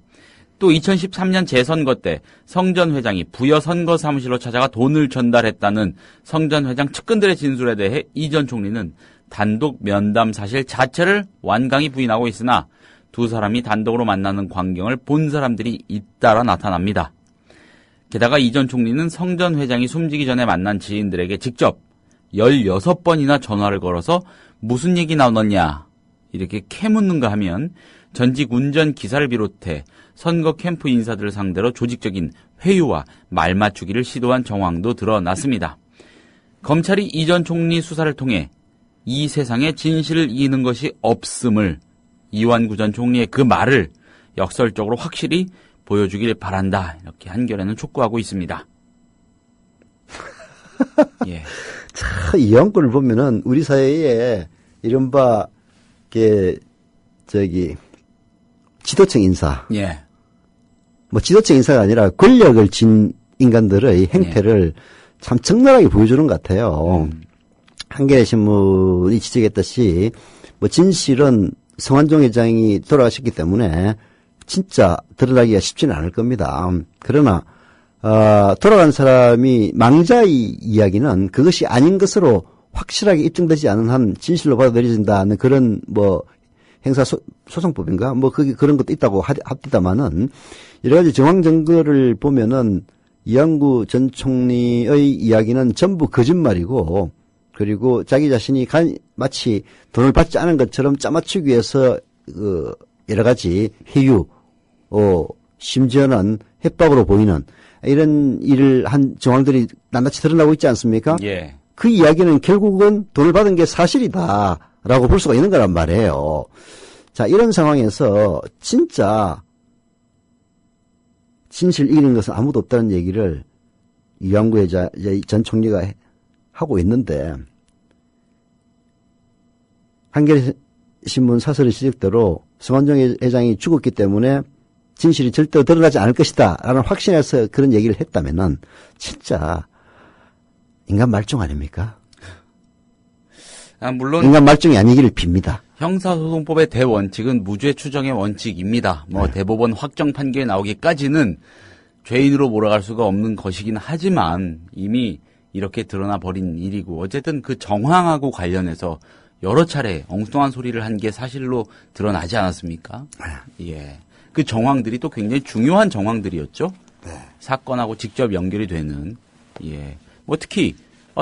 또 2013년 재선거 때 성 전 회장이 부여 선거 사무실로 찾아가 돈을 전달했다는 성 전 회장 측근들의 진술에 대해 이 전 총리는 단독 면담 사실 자체를 완강히 부인하고 있으나 두 사람이 단독으로 만나는 광경을 본 사람들이 잇따라 나타납니다. 게다가 이 전 총리는 성 전 회장이 숨지기 전에 만난 지인들에게 직접 16번이나 전화를 걸어서 무슨 얘기 나눴냐 이렇게 캐묻는가 하면 전직 운전 기사를 비롯해 선거 캠프 인사들을 상대로 조직적인 회유와 말 맞추기를 시도한 정황도 드러났습니다. 검찰이 이 전 총리 수사를 통해 이 세상에 진실을 이기는 것이 없음을 이완구 전 총리의 그 말을 역설적으로 확실히 보여주길 바란다. 이렇게 한겨레는 촉구하고 있습니다. 예. 참, 이완구를 보면은 우리 사회에 이른바, 지도층 인사. 예. 뭐 지도층 인사가 아니라 권력을 진 인간들의 행태를 참 적나라하게 보여주는 것 같아요. 한겨레 신문이 지적했듯이 뭐 진실은 성완종 회장이 돌아가셨기 때문에 진짜 드러나기가 쉽지는 않을 겁니다. 그러나 돌아간 사람이 망자의 이야기는 그것이 아닌 것으로 확실하게 입증되지 않은 한 진실로 받아들여진다는 그런 뭐 행사소송법인가 뭐 그런 것도 있다고 합니다만은 여러 가지 정황 증거를 보면은 이완구 전 총리의 이야기는 전부 거짓말이고 그리고 자기 자신이 마치 돈을 받지 않은 것처럼 짜맞추기 위해서 여러 가지 회유, 심지어는 협박으로 보이는 이런 일을 한 정황들이 낱낱이 드러나고 있지 않습니까? 예. 그 이야기는 결국은 돈을 받은 게 사실이다라고 볼 수가 있는 거란 말이에요. 자, 이런 상황에서 진짜 진실 이기는 것은 아무도 없다는 얘기를 이완구 전 총리가 하고 있는데 한겨레 신문 사설의 지적대로 성완종 회장이 죽었기 때문에 진실이 절대 드러나지 않을 것이다 라는 확신에서 그런 얘기를 했다면은 진짜 인간 말종 아닙니까? 물론 인간 말종이 아니기를 빕니다. 형사소송법의 대원칙은 무죄 추정의 원칙입니다. 뭐 대법원 확정 판결이 나오기까지는 죄인으로 몰아갈 수가 없는 것이긴 하지만 이미 이렇게 드러나 버린 일이고 어쨌든 그 정황하고 관련해서 여러 차례 엉뚱한 소리를 한 게 사실로 드러나지 않았습니까? 예. 그 정황들이 또 굉장히 중요한 정황들이었죠. 네. 사건하고 직접 연결이 되는. 예. 뭐 특히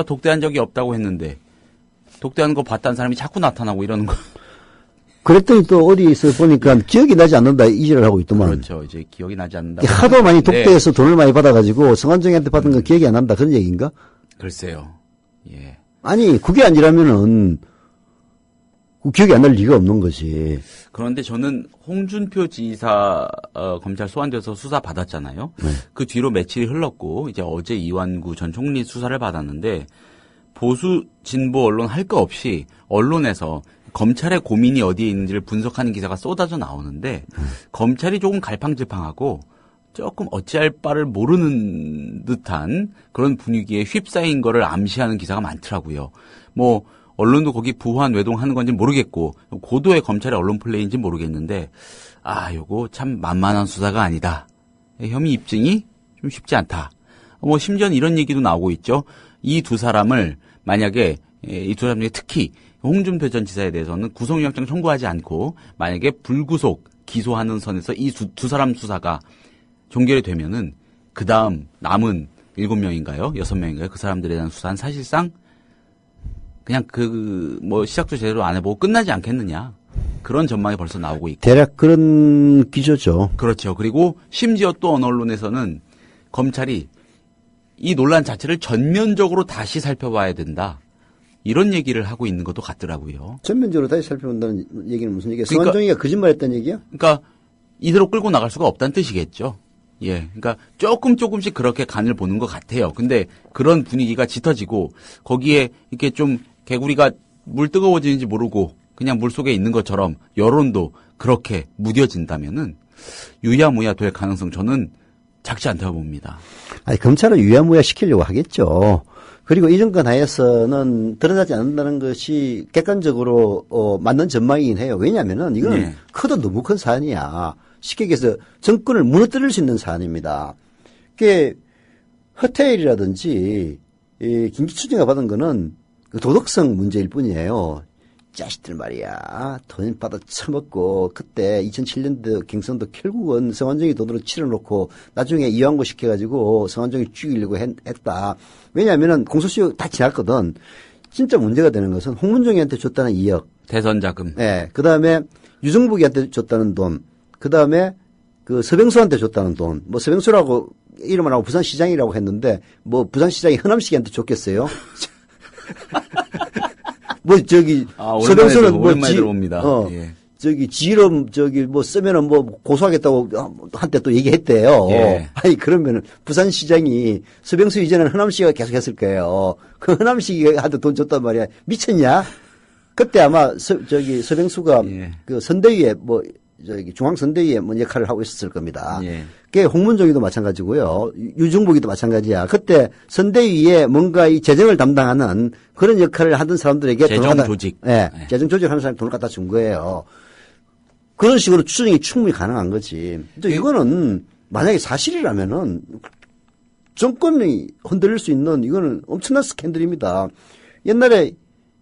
독대한 적이 없다고 했는데 독대하는 거 봤다는 사람이 자꾸 나타나고 이러는 거. 그랬더니 또 어디에서 보니까 기억이 나지 않는다 이지를 하고 있더만. 그렇죠. 이제 기억이 나지 않는다. 하도 많이 독대해서 돈을 많이 받아가지고 성완종이한테 받은 건 기억이 안 난다 그런 얘기인가? 글쎄요. 예. 아니 그게 아니라면은 기억이 안 날 리가 없는 거지. 그런데 저는 홍준표 지사 검찰 소환돼서 수사 받았잖아요. 네. 그 뒤로 며칠이 흘렀고 이제 어제 이완구 전 총리 수사를 받았는데 보수 진보 언론 할 거 없이 언론에서 검찰의 고민이 어디에 있는지를 분석하는 기사가 쏟아져 나오는데 검찰이 조금 갈팡질팡하고 조금 어찌할 바를 모르는 듯한 그런 분위기에 휩싸인 거를 암시하는 기사가 많더라고요. 뭐 언론도 거기 부한 외동하는 건지 모르겠고 고도의 검찰의 언론 플레이인지 모르겠는데 요거 참 만만한 수사가 아니다. 혐의 입증이 좀 쉽지 않다. 뭐 심지어는 이런 얘기도 나오고 있죠. 이 두 사람을 만약에 이 두 사람 중에 특히 홍준표 전 지사에 대해서는 구속영장 청구하지 않고 만약에 불구속 기소하는 선에서 이 두 사람 수사가 종결이 되면은 그 다음 남은 7명인가요? 6명인가요? 그 사람들에 대한 수사는 사실상 그냥 시작도 제대로 안 해보고 끝나지 않겠느냐. 그런 전망이 벌써 나오고 있고. 대략 그런 기조죠. 그렇죠. 그리고 심지어 또 어느 언론에서는 검찰이 이 논란 자체를 전면적으로 다시 살펴봐야 된다. 이런 얘기를 하고 있는 것도 같더라고요. 전면적으로 다시 살펴본다는 얘기는 무슨 얘기야? 그러니까, 성완종이가 거짓말했다는 얘기야? 그러니까 이대로 끌고 나갈 수가 없다는 뜻이겠죠. 예, 그러니까 조금씩 그렇게 간을 보는 것 같아요. 근데 그런 분위기가 짙어지고 거기에 이렇게 좀 개구리가 물 뜨거워지는지 모르고 그냥 물 속에 있는 것처럼 여론도 그렇게 무뎌진다면은 유야무야 될 가능성 저는 작지 않다고 봅니다. 아니 검찰은 유야무야 시키려고 하겠죠. 그리고 이 정권 하에서는 드러나지 않는다는 것이 객관적으로 맞는 전망이긴 해요. 왜냐하면은 이거는 크도 너무 큰 사안이야. 쉽게 얘기해서 정권을 무너뜨릴 수 있는 사안입니다. 그게 허태일이라든지 김기춘이가 받은 거는 그 도덕성 문제일 뿐이에요. 자식들 말이야. 돈 받아 처먹고 그때 2007년도 경선도 결국은 성완종이 돈으로 치러놓고 나중에 이완구 시켜가지고 성완종이 죽이려고 했다. 왜냐하면은 공소시효 다 지났거든. 진짜 문제가 되는 것은 홍문종이한테 줬다는 2억. 대선 자금. 네. 그 다음에 유정복이한테 줬다는 돈. 그 다음에 그 서병수한테 줬다는 돈. 뭐 서병수라고 이름을 하고 부산시장이라고 했는데 뭐 부산시장이 허남식이한테 줬겠어요? 뭐 저기 서병수는 뭐 오랜만에 들어옵니다. 예. 저기 지름 저기 뭐 쓰면은 뭐 고소하겠다고 한때 또 얘기했대요. 예. 아니 그러면은 부산시장이 서병수 이전에는 허남식이가 계속 했을 거예요. 그 허남식이한테 돈 줬단 말이야. 미쳤냐? 그때 아마 서병수가 예. 그 선대위에 뭐 저기 중앙선대위에 뭐 역할을 하고 있었을 겁니다. 예. 그게 홍문종이도 마찬가지고요. 유중복이도 마찬가지야. 그때 선대위에 뭔가 이 재정을 담당하는 그런 역할을 하던 사람들에게 재정 조직. 네, 네. 재정 조직하는 사람이 돈을 갖다 준 거예요. 그런 식으로 추정이 충분히 가능한 거지. 또 이거는 만약에 사실이라면은 정권이 흔들릴 수 있는 이거는 엄청난 스캔들입니다. 옛날에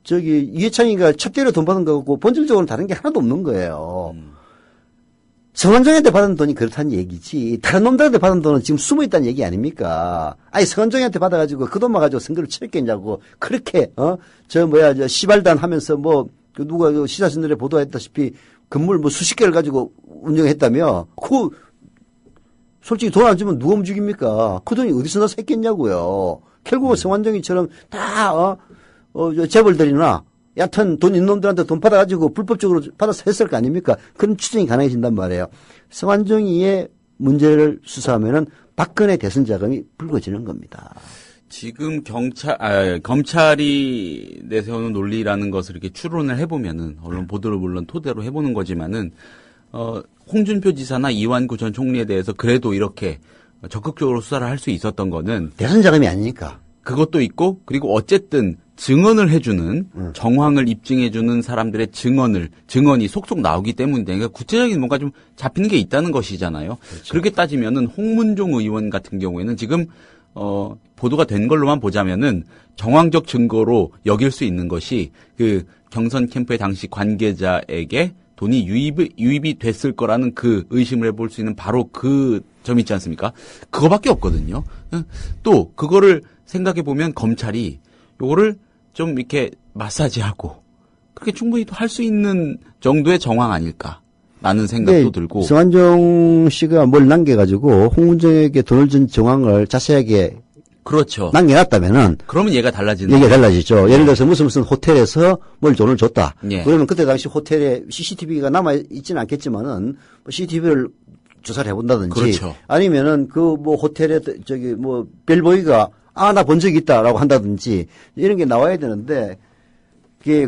저기 이해창이가 첩대로 돈 받은 거고 본질적으로는 다른 게 하나도 없는 거예요. 성완종한테 받은 돈이 그렇다는 얘기지. 다른 놈들한테 받은 돈은 지금 숨어 있다는 얘기 아닙니까? 아니, 성완종한테 받아가지고 그 돈만 가지고 선거를 치렀겠냐고. 그렇게, 저 시발단 하면서 뭐, 그 누가 그 시사신들에 보도했다시피 건물 뭐 수십 개를 가지고 운영했다며. 솔직히 돈 안 주면 누가 움직입니까? 그 돈이 어디서 나서 했겠냐고요. 결국은 성완종이처럼 다, 재벌들이나 얕은 돈 있는 놈들한테 돈 받아가지고 불법적으로 받아서 했을 거 아닙니까? 그런 추정이 가능해진단 말이에요. 성완종이의 문제를 수사하면은 박근혜 대선 자금이 불거지는 겁니다. 지금 검찰이 내세우는 논리라는 것을 이렇게 추론을 해보면은, 언론 보도를 물론 토대로 해보는 거지만은, 홍준표 지사나 이완구 전 총리에 대해서 그래도 이렇게 적극적으로 수사를 할 수 있었던 거는 대선 자금이 아니니까. 그것도 있고, 그리고 어쨌든 증언을 해주는, 정황을 입증해주는 사람들의 증언이 속속 나오기 때문인데, 그러니까 구체적인 뭔가 좀 잡히는 게 있다는 것이잖아요. 그렇죠. 그렇게 따지면은 홍문종 의원 같은 경우에는 지금, 보도가 된 걸로만 보자면은 정황적 증거로 여길 수 있는 것이 그 경선 캠프의 당시 관계자에게 돈이 유입이 됐을 거라는 그 의심을 해볼 수 있는 바로 그 점 있지 않습니까? 그거밖에 없거든요. 또 그거를 생각해 보면 검찰이 요거를 좀 이렇게 마사지하고 그렇게 충분히 또 할 수 있는 정도의 정황 아닐까라는 생각도 들고. 성완종 씨가 뭘 남겨가지고 홍문종에게 돈을 준 정황을 자세하게 그렇죠. 남겨놨다면은 그러면 얘가 달라지는 얘기가 달라지죠. 예를 들어서 무슨 호텔에서 뭘 돈을 줬다. 예. 그러면 그때 당시 호텔에 CCTV가 남아 있지는 않겠지만은 CCTV를 조사를 해본다든지 그렇죠. 아니면은 그 뭐 호텔에 저기 뭐 벨보이가 나 본 적이 있다라고 한다든지 이런 게 나와야 되는데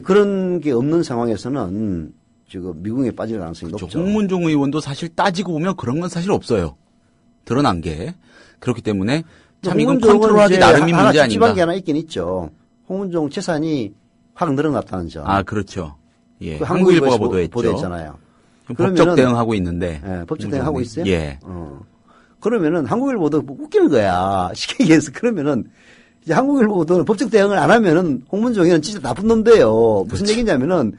그런 게 없는 상황에서는 지금 미궁에 빠질 가능성이 그렇죠. 높죠. 홍문종 의원도 사실 따지고 보면 그런 건 사실 없어요. 드러난 게. 그렇기 때문에 참 이건 컨트롤하기 나름이 문제 아닌가. 찝찝한 게 하나 있긴 있죠. 홍문종 재산이 확 늘어났다는 점. 그렇죠. 예. 그 한국일보가 보도했잖아요. 법적 대응하고 있는데. 예, 법적 대응하고 있어요? 예. 그러면은 한국일보도 웃기는 거야. 쉽게 얘기해서 그러면은 이제 한국일보도 법적 대응을 안 하면은 홍문종이는 진짜 나쁜 놈 돼요. 무슨 그렇죠. 얘기냐면은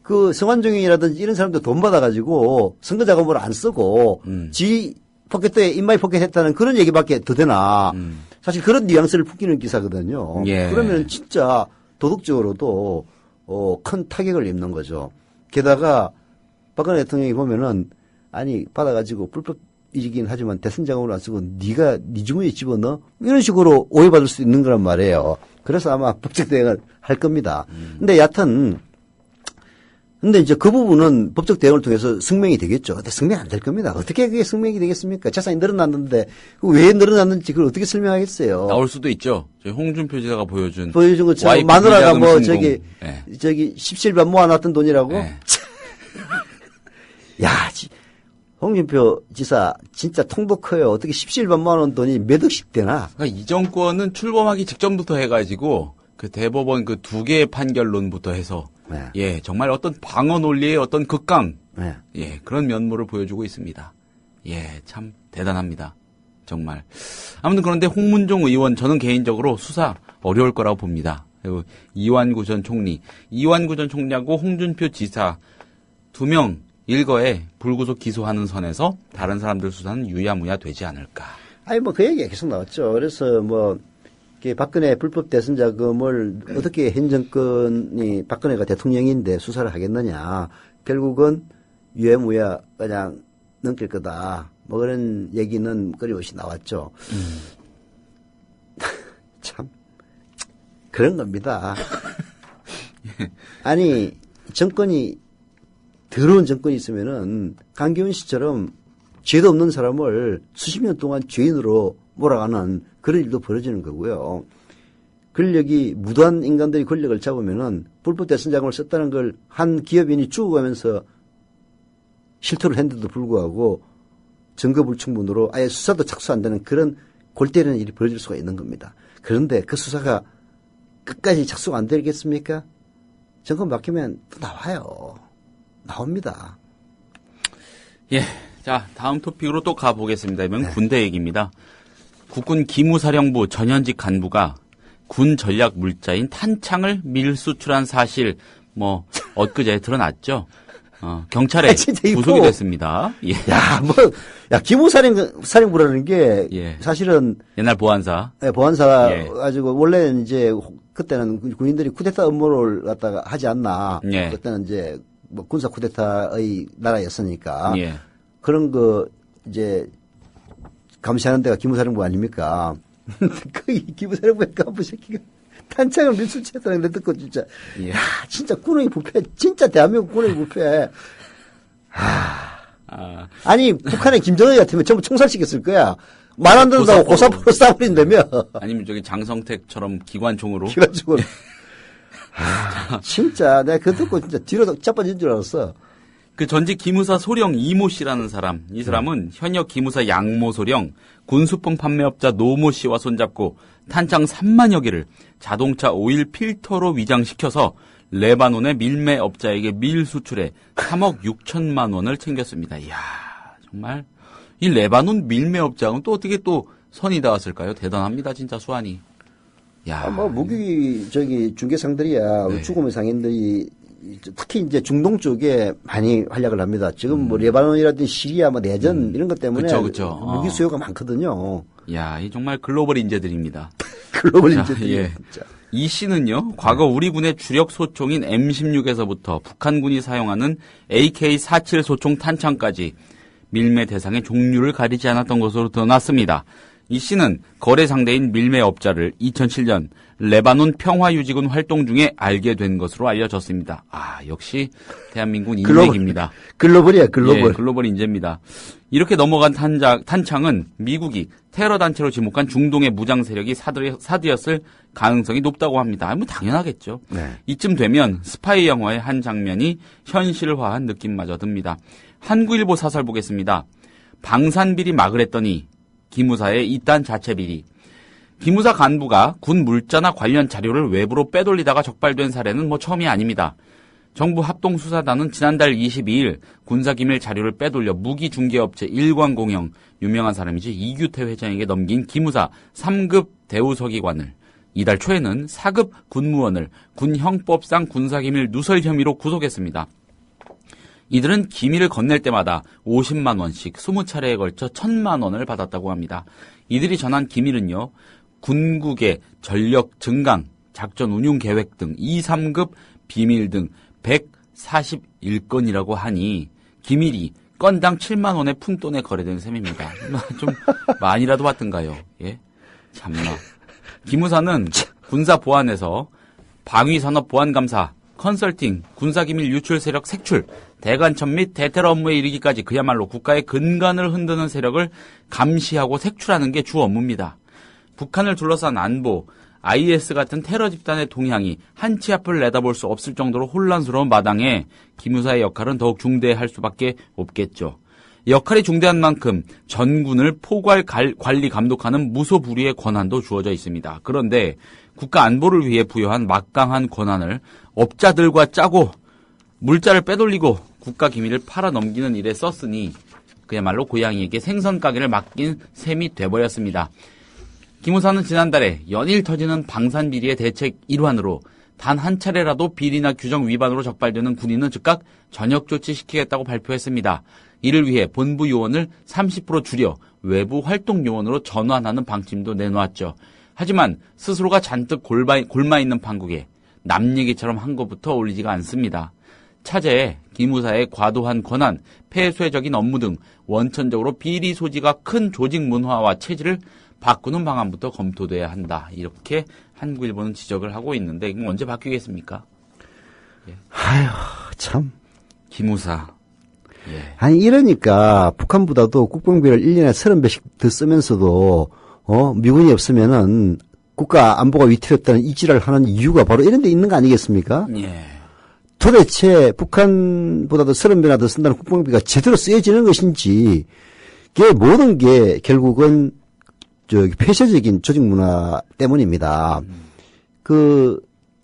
그 성완종이라든지 이런 사람들 돈 받아가지고 선거 자금으로 안 쓰고 지 포켓에 인마이 포켓 했다는 그런 얘기밖에 더 되나. 사실 그런 뉘앙스를 풍기는 기사거든요. 예. 그러면 진짜 도덕적으로도 큰 타격을 입는 거죠. 게다가 박근혜 대통령이 보면은 아니 받아가지고 불법이긴 하지만 대선 자금으로 안 쓰고 네가 네 주머니에 집어넣어 이런 식으로 오해받을 수 있는 거란 말이에요. 그래서 아마 법적 대응을 할 겁니다. 근데 여하튼 근데 이제 그 부분은 법적 대응을 통해서 승명이 되겠죠. 근데 승명이 안 될 겁니다. 어떻게 그게 승명이 되겠습니까? 재산이 늘어났는데 왜 늘어났는지 그걸 어떻게 설명하겠어요? 나올 수도 있죠. 저희 홍준표 지사가 보여준 것처럼 마누라가 뭐 네. 저기 17반 모아놨던 돈이라고? 네. 야, 홍준표 지사 진짜 통도 커요. 어떻게 17반 모아놓은 돈이 몇 억씩 되나? 그러니까 이 정권은 출범하기 직전부터 해가지고 그 대법원 그 2개의 판결론부터 해서 네. 예 정말 어떤 방어 논리의 어떤 극강 네. 예 그런 면모를 보여주고 있습니다. 예 참 대단합니다. 정말 아무튼 그런데 홍문종 의원 저는 개인적으로 수사 어려울 거라고 봅니다. 그리고 이완구 전 총리. 이완구 전 총리하고 홍준표 지사 2명 일거에 불구속 기소하는 선에서 다른 사람들 수사는 유야무야 되지 않을까. 아니, 뭐, 그 얘기가 계속 나왔죠. 그래서 뭐, 이렇게 박근혜 불법 대선 자금을 어떻게 현 정권이 박근혜가 대통령인데 수사를 하겠느냐. 결국은 유야무야 그냥 넘길 거다. 뭐 그런 얘기는 끊임없이 나왔죠. 참, 그런 겁니다. 아니, 정권이, 더러운 정권이 있으면은 강기훈 씨처럼 죄도 없는 사람을 수십 년 동안 죄인으로 몰아가는 그런 일도 벌어지는 거고요. 권력이 무도한 인간들이 권력을 잡으면은 불법 대선 자금을 썼다는 걸 한 기업인이 죽어가면서 실토를 했는데도 불구하고 증거불충분으로 아예 수사도 착수 안 되는 그런 골 때리는 일이 벌어질 수가 있는 겁니다. 그런데 그 수사가 끝까지 착수가 안 되겠습니까? 정권 바뀌면 또 나와요. 나옵니다. 예. 자, 다음 토픽으로 또 가보겠습니다. 이번 군대 얘기입니다. 국군 기무사령부 전현직 간부가 군 전략 물자인 탄창을 밀수출한 사실, 뭐, 엊그제 드러났죠. 경찰에 구속이 됐습니다. 예. 야, 뭐, 야, 기무사령부라는 게 예. 사실은 옛날 보안사. 네, 보안사 예. 가지고 원래는 이제 그때는 군인들이 쿠데타 업무를 갖다가 하지 않나. 예. 그때는 이제 뭐 군사 쿠데타의 나라였으니까. 예. 그런 거 이제 감시하는 데가 기무사령부 아닙니까? 그 기무사령부의 간부 새끼가 탄창을 밀수치했다는 데 듣고 진짜 예. 야, 진짜 군의 부패, 진짜 대한민국 군의 부패. 아니, 북한의 김정일 같으면 전부 총살시켰을 거야. 말 안 듣는다고 고사포로 쏴버린다며. 아니면 저기 장성택처럼 기관총으로. 기관총으로. 진짜 내가 그거 듣고 진짜 뒤로 자빠진 줄 알았어. 그 전직 기무사 소령 이모 씨라는 사람. 이 사람은 현역 기무사 양모 소령, 군수품 판매업자 노모 씨와 손잡고 탄창 3만여 개를 자동차 오일 필터로 위장시켜서 레바논의 밀매업자에게 밀수출해 3억 6천만 원을 챙겼습니다. 이야, 정말 이 레바논 밀매업자는 또 어떻게 또 선이 닿았을까요? 대단합니다, 진짜 수완이. 야, 뭐 무기 중개상들이야. 네. 죽음의 상인들이 특히 이제 중동 쪽에 많이 활약을 합니다. 지금 뭐 레바논이라든지 시리아 뭐 내전 이런 것 때문에 그쵸. 무기 수요가 많거든요. 야, 이 정말 글로벌 인재들입니다. 글로벌 자, 인재들이 예. 진짜. 이 씨는요, 과거 우리 군의 주력 소총인 M16에서부터 북한군이 사용하는 AK-47 소총 탄창까지 밀매 대상의 종류를 가리지 않았던 것으로 드러났습니다. 이 씨는 거래 상대인 밀매업자를 2007년 레바논 평화유지군 활동 중에 알게 된 것으로 알려졌습니다. 아, 역시 대한민국 인맥입니다. 글로벌이야, 글로벌. 예, 글로벌 인재입니다. 이렇게 넘어간 탄창은 미국이 테러 단체로 지목한 중동의 무장 세력이 사드였을 가능성이 높다고 합니다. 뭐 당연하겠죠. 네. 이쯤 되면 스파이 영화의 한 장면이 현실화한 느낌마저 듭니다. 한국일보 사설 보겠습니다. 방산비리 막을 했더니 기무사의 이딴 자체비리. 기무사 간부가 군 물자나 관련 자료를 외부로 빼돌리다가 적발된 사례는 뭐 처음이 아닙니다. 정부 합동수사단은 지난달 22일 군사기밀 자료를 빼돌려 무기중개업체 일광공영, 유명한 사람이지 이규태 회장에게 넘긴 기무사 3급 대우서기관을, 이달 초에는 4급 군무원을 군형법상 군사기밀 누설 혐의로 구속했습니다. 이들은 기밀을 건넬 때마다 50만 원씩 20차례에 걸쳐 1,000만 원을 받았다고 합니다. 이들이 전한 기밀은요, 군국의 전력 증강, 작전 운용 계획 등 2, 3급 비밀 등 141건이라고 하니 기밀이 건당 7만 원의 푼돈에 거래된 셈입니다. 좀 많이라도 받던가요? 예, 참나. 기무사는 군사보안에서 방위산업보안감사, 컨설팅, 군사기밀 유출 세력 색출, 대간첩 및 대테러 업무에 이르기까지 그야말로 국가의 근간을 흔드는 세력을 감시하고 색출하는 게 주 업무입니다. 북한을 둘러싼 안보, IS 같은 테러 집단의 동향이 한 치 앞을 내다볼 수 없을 정도로 혼란스러운 마당에 기무사의 역할은 더욱 중대할 수밖에 없겠죠. 역할이 중대한 만큼 전군을 포괄 관리 감독하는 무소불위의 권한도 주어져 있습니다. 그런데 국가 안보를 위해 부여한 막강한 권한을 업자들과 짜고 물자를 빼돌리고 국가 기밀을 팔아넘기는 일에 썼으니 그야말로 고양이에게 생선 가게를 맡긴 셈이 돼버렸습니다. 기무사는 지난달에 연일 터지는 방산 비리의 대책 일환으로 단 한 차례라도 비리나 규정 위반으로 적발되는 군인은 즉각 전역 조치시키겠다고 발표했습니다. 이를 위해 본부 요원을 30% 줄여 외부 활동 요원으로 전환하는 방침도 내놓았죠. 하지만 스스로가 잔뜩 골마 있는 판국에 남 얘기처럼 한 것부터 어울리지가 않습니다. 차제에 기무사의 과도한 권한, 폐쇄적인 업무 등 원천적으로 비리 소지가 큰 조직 문화와 체질을 바꾸는 방안부터 검토돼야 한다. 이렇게 한국일보는 지적을 하고 있는데 이건 언제 바뀌겠습니까? 예. 아휴, 참. 기무사. 예. 아니, 이러니까 북한보다도 국방비를 1년에 30배씩 더 쓰면서도, 미군이 없으면은 국가 안보가 위태롭다는 이지랄을 하는 이유가 바로 이런 데 있는 거 아니겠습니까? 예. 도대체 북한보다도 30배나 더 쓴다는 국방비가 제대로 쓰여지는 것인지, 그게 모든 게 결국은 폐쇄적인 조직 문화 때문입니다.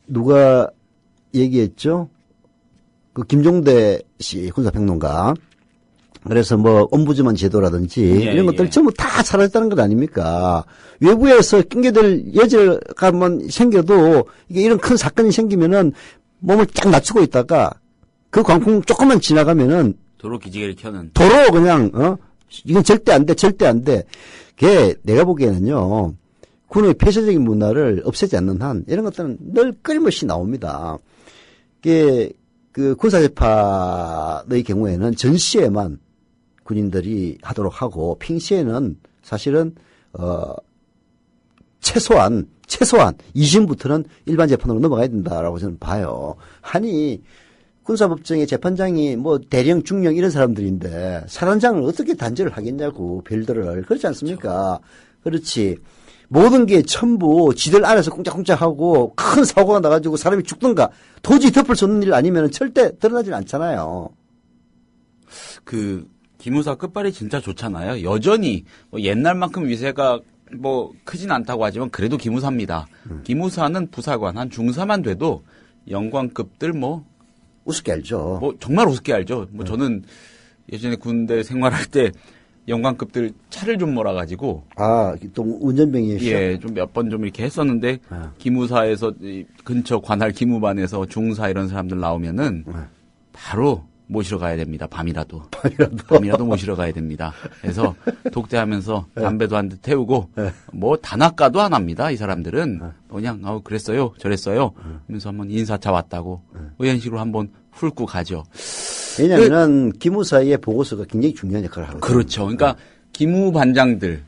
누가 얘기했죠? 김종대 씨, 군사평론가. 그래서 옴부즈만 제도라든지 이런 것들 전부 다 사라졌다는 것 아닙니까? 외부에서 낑겨들 여지가 한번 생겨도 이게 이런 큰 사건이 생기면은 몸을 쫙 낮추고 있다가 그 광풍 조금만 지나가면은 도로 기지개를 켜는. 도로 그냥, 이건 절대 안 돼, 절대 안 돼. 그게 내가 보기에는요, 군의 폐쇄적인 문화를 없애지 않는 한, 이런 것들은 늘 끊임없이 나옵니다. 그게, 군사재판의 경우에는 전시에만 군인들이 하도록 하고, 평시에는 사실은, 최소한 2심부터는 일반 재판으로 넘어가야 된다라고 저는 봐요. 아니, 군사법정의 재판장이 대령, 중령 이런 사람들인데 사단장을 어떻게 단죄를 하겠냐고, 별들을. 그렇지 않습니까? 그렇지. 모든 게 전부 지들 안에서 꽁짝꽁짝하고 큰 사고가 나가지고 사람이 죽든가 도저히 덮을 수 없는 일 아니면 절대 드러나질 않잖아요. 기무사 끝발이 진짜 좋잖아요. 여전히 옛날만큼 위세가 크진 않다고 하지만 그래도 기무사입니다. 기무사는 부사관 한 중사만 돼도 영광급들 우습게 알죠. 정말 우습게 알죠. 저는 예전에 군대 생활할 때 영광급들 차를 좀 몰아가지고. 또 운전병이시죠? 예, 좀 몇 번 좀 이렇게 했었는데, 기무사에서 근처 관할 기무반에서 중사 이런 사람들 나오면은, 바로 모시러 가야 됩니다. 밤이라도 모시러 가야 됩니다. 그래서 독대하면서 담배도 한 대 태우고, 단아까도 안 합니다. 이 사람들은. 그냥, 그랬어요. 저랬어요. 하면서 한번 인사차 왔다고. 이런 식으로 한번 훑고 가죠. 왜냐면은 기무사의 보고서가 굉장히 중요한 역할을 하거든요. 그렇죠. 그러니까 기무반장들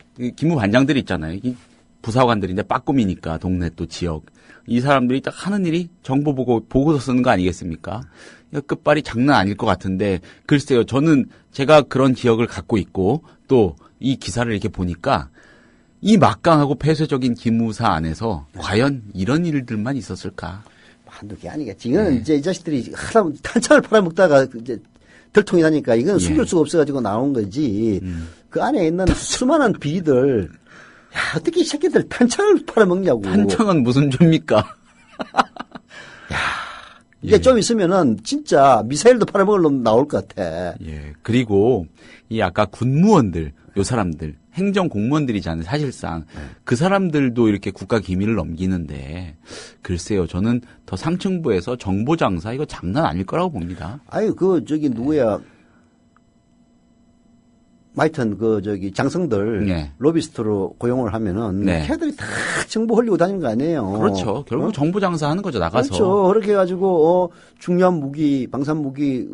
있잖아요. 이 부사관들인데 빠꼼이니까 동네 또 지역. 이 사람들이 딱 하는 일이 정보 보고서 쓰는 거 아니겠습니까? 끝발이 장난 아닐 것 같은데 글쎄요. 제가 그런 기억을 갖고 있고 또 이 기사를 이렇게 보니까 이 막강하고 폐쇄적인 기무사 안에서 과연 이런 일들만 있었을까? 한두 개 아니겠지. 이거는 이제 이 자식들이 탄창을 팔아먹다가 이제 들통이 나니까 이건 숨길 수가 없어가지고 나온 거지. 그 안에 있는 수많은 비리들, 어떻게 이 새끼들 탄창을 팔아먹냐고. 탄창은 무슨 죄입니까? 이게 좀 있으면은 진짜 미사일도 팔아먹을 놈 나올 것 같아. 예. 그리고 이 아까 군무원들, 요 사람들, 행정 공무원들이잖아요. 사실상 그 사람들도 이렇게 국가 기밀을 넘기는데 글쎄요. 저는 더 상층부에서 정보 장사 이거 장난 아닐 거라고 봅니다. 누구야? 하여튼 장성들 로비스트로 고용을 하면은 걔들이 다 정보 흘리고 다니는 거 아니에요. 그렇죠. 결국 정보 장사하는 거죠. 나가서. 그렇죠. 그렇게 해가지고 중요한 무기, 방산 무기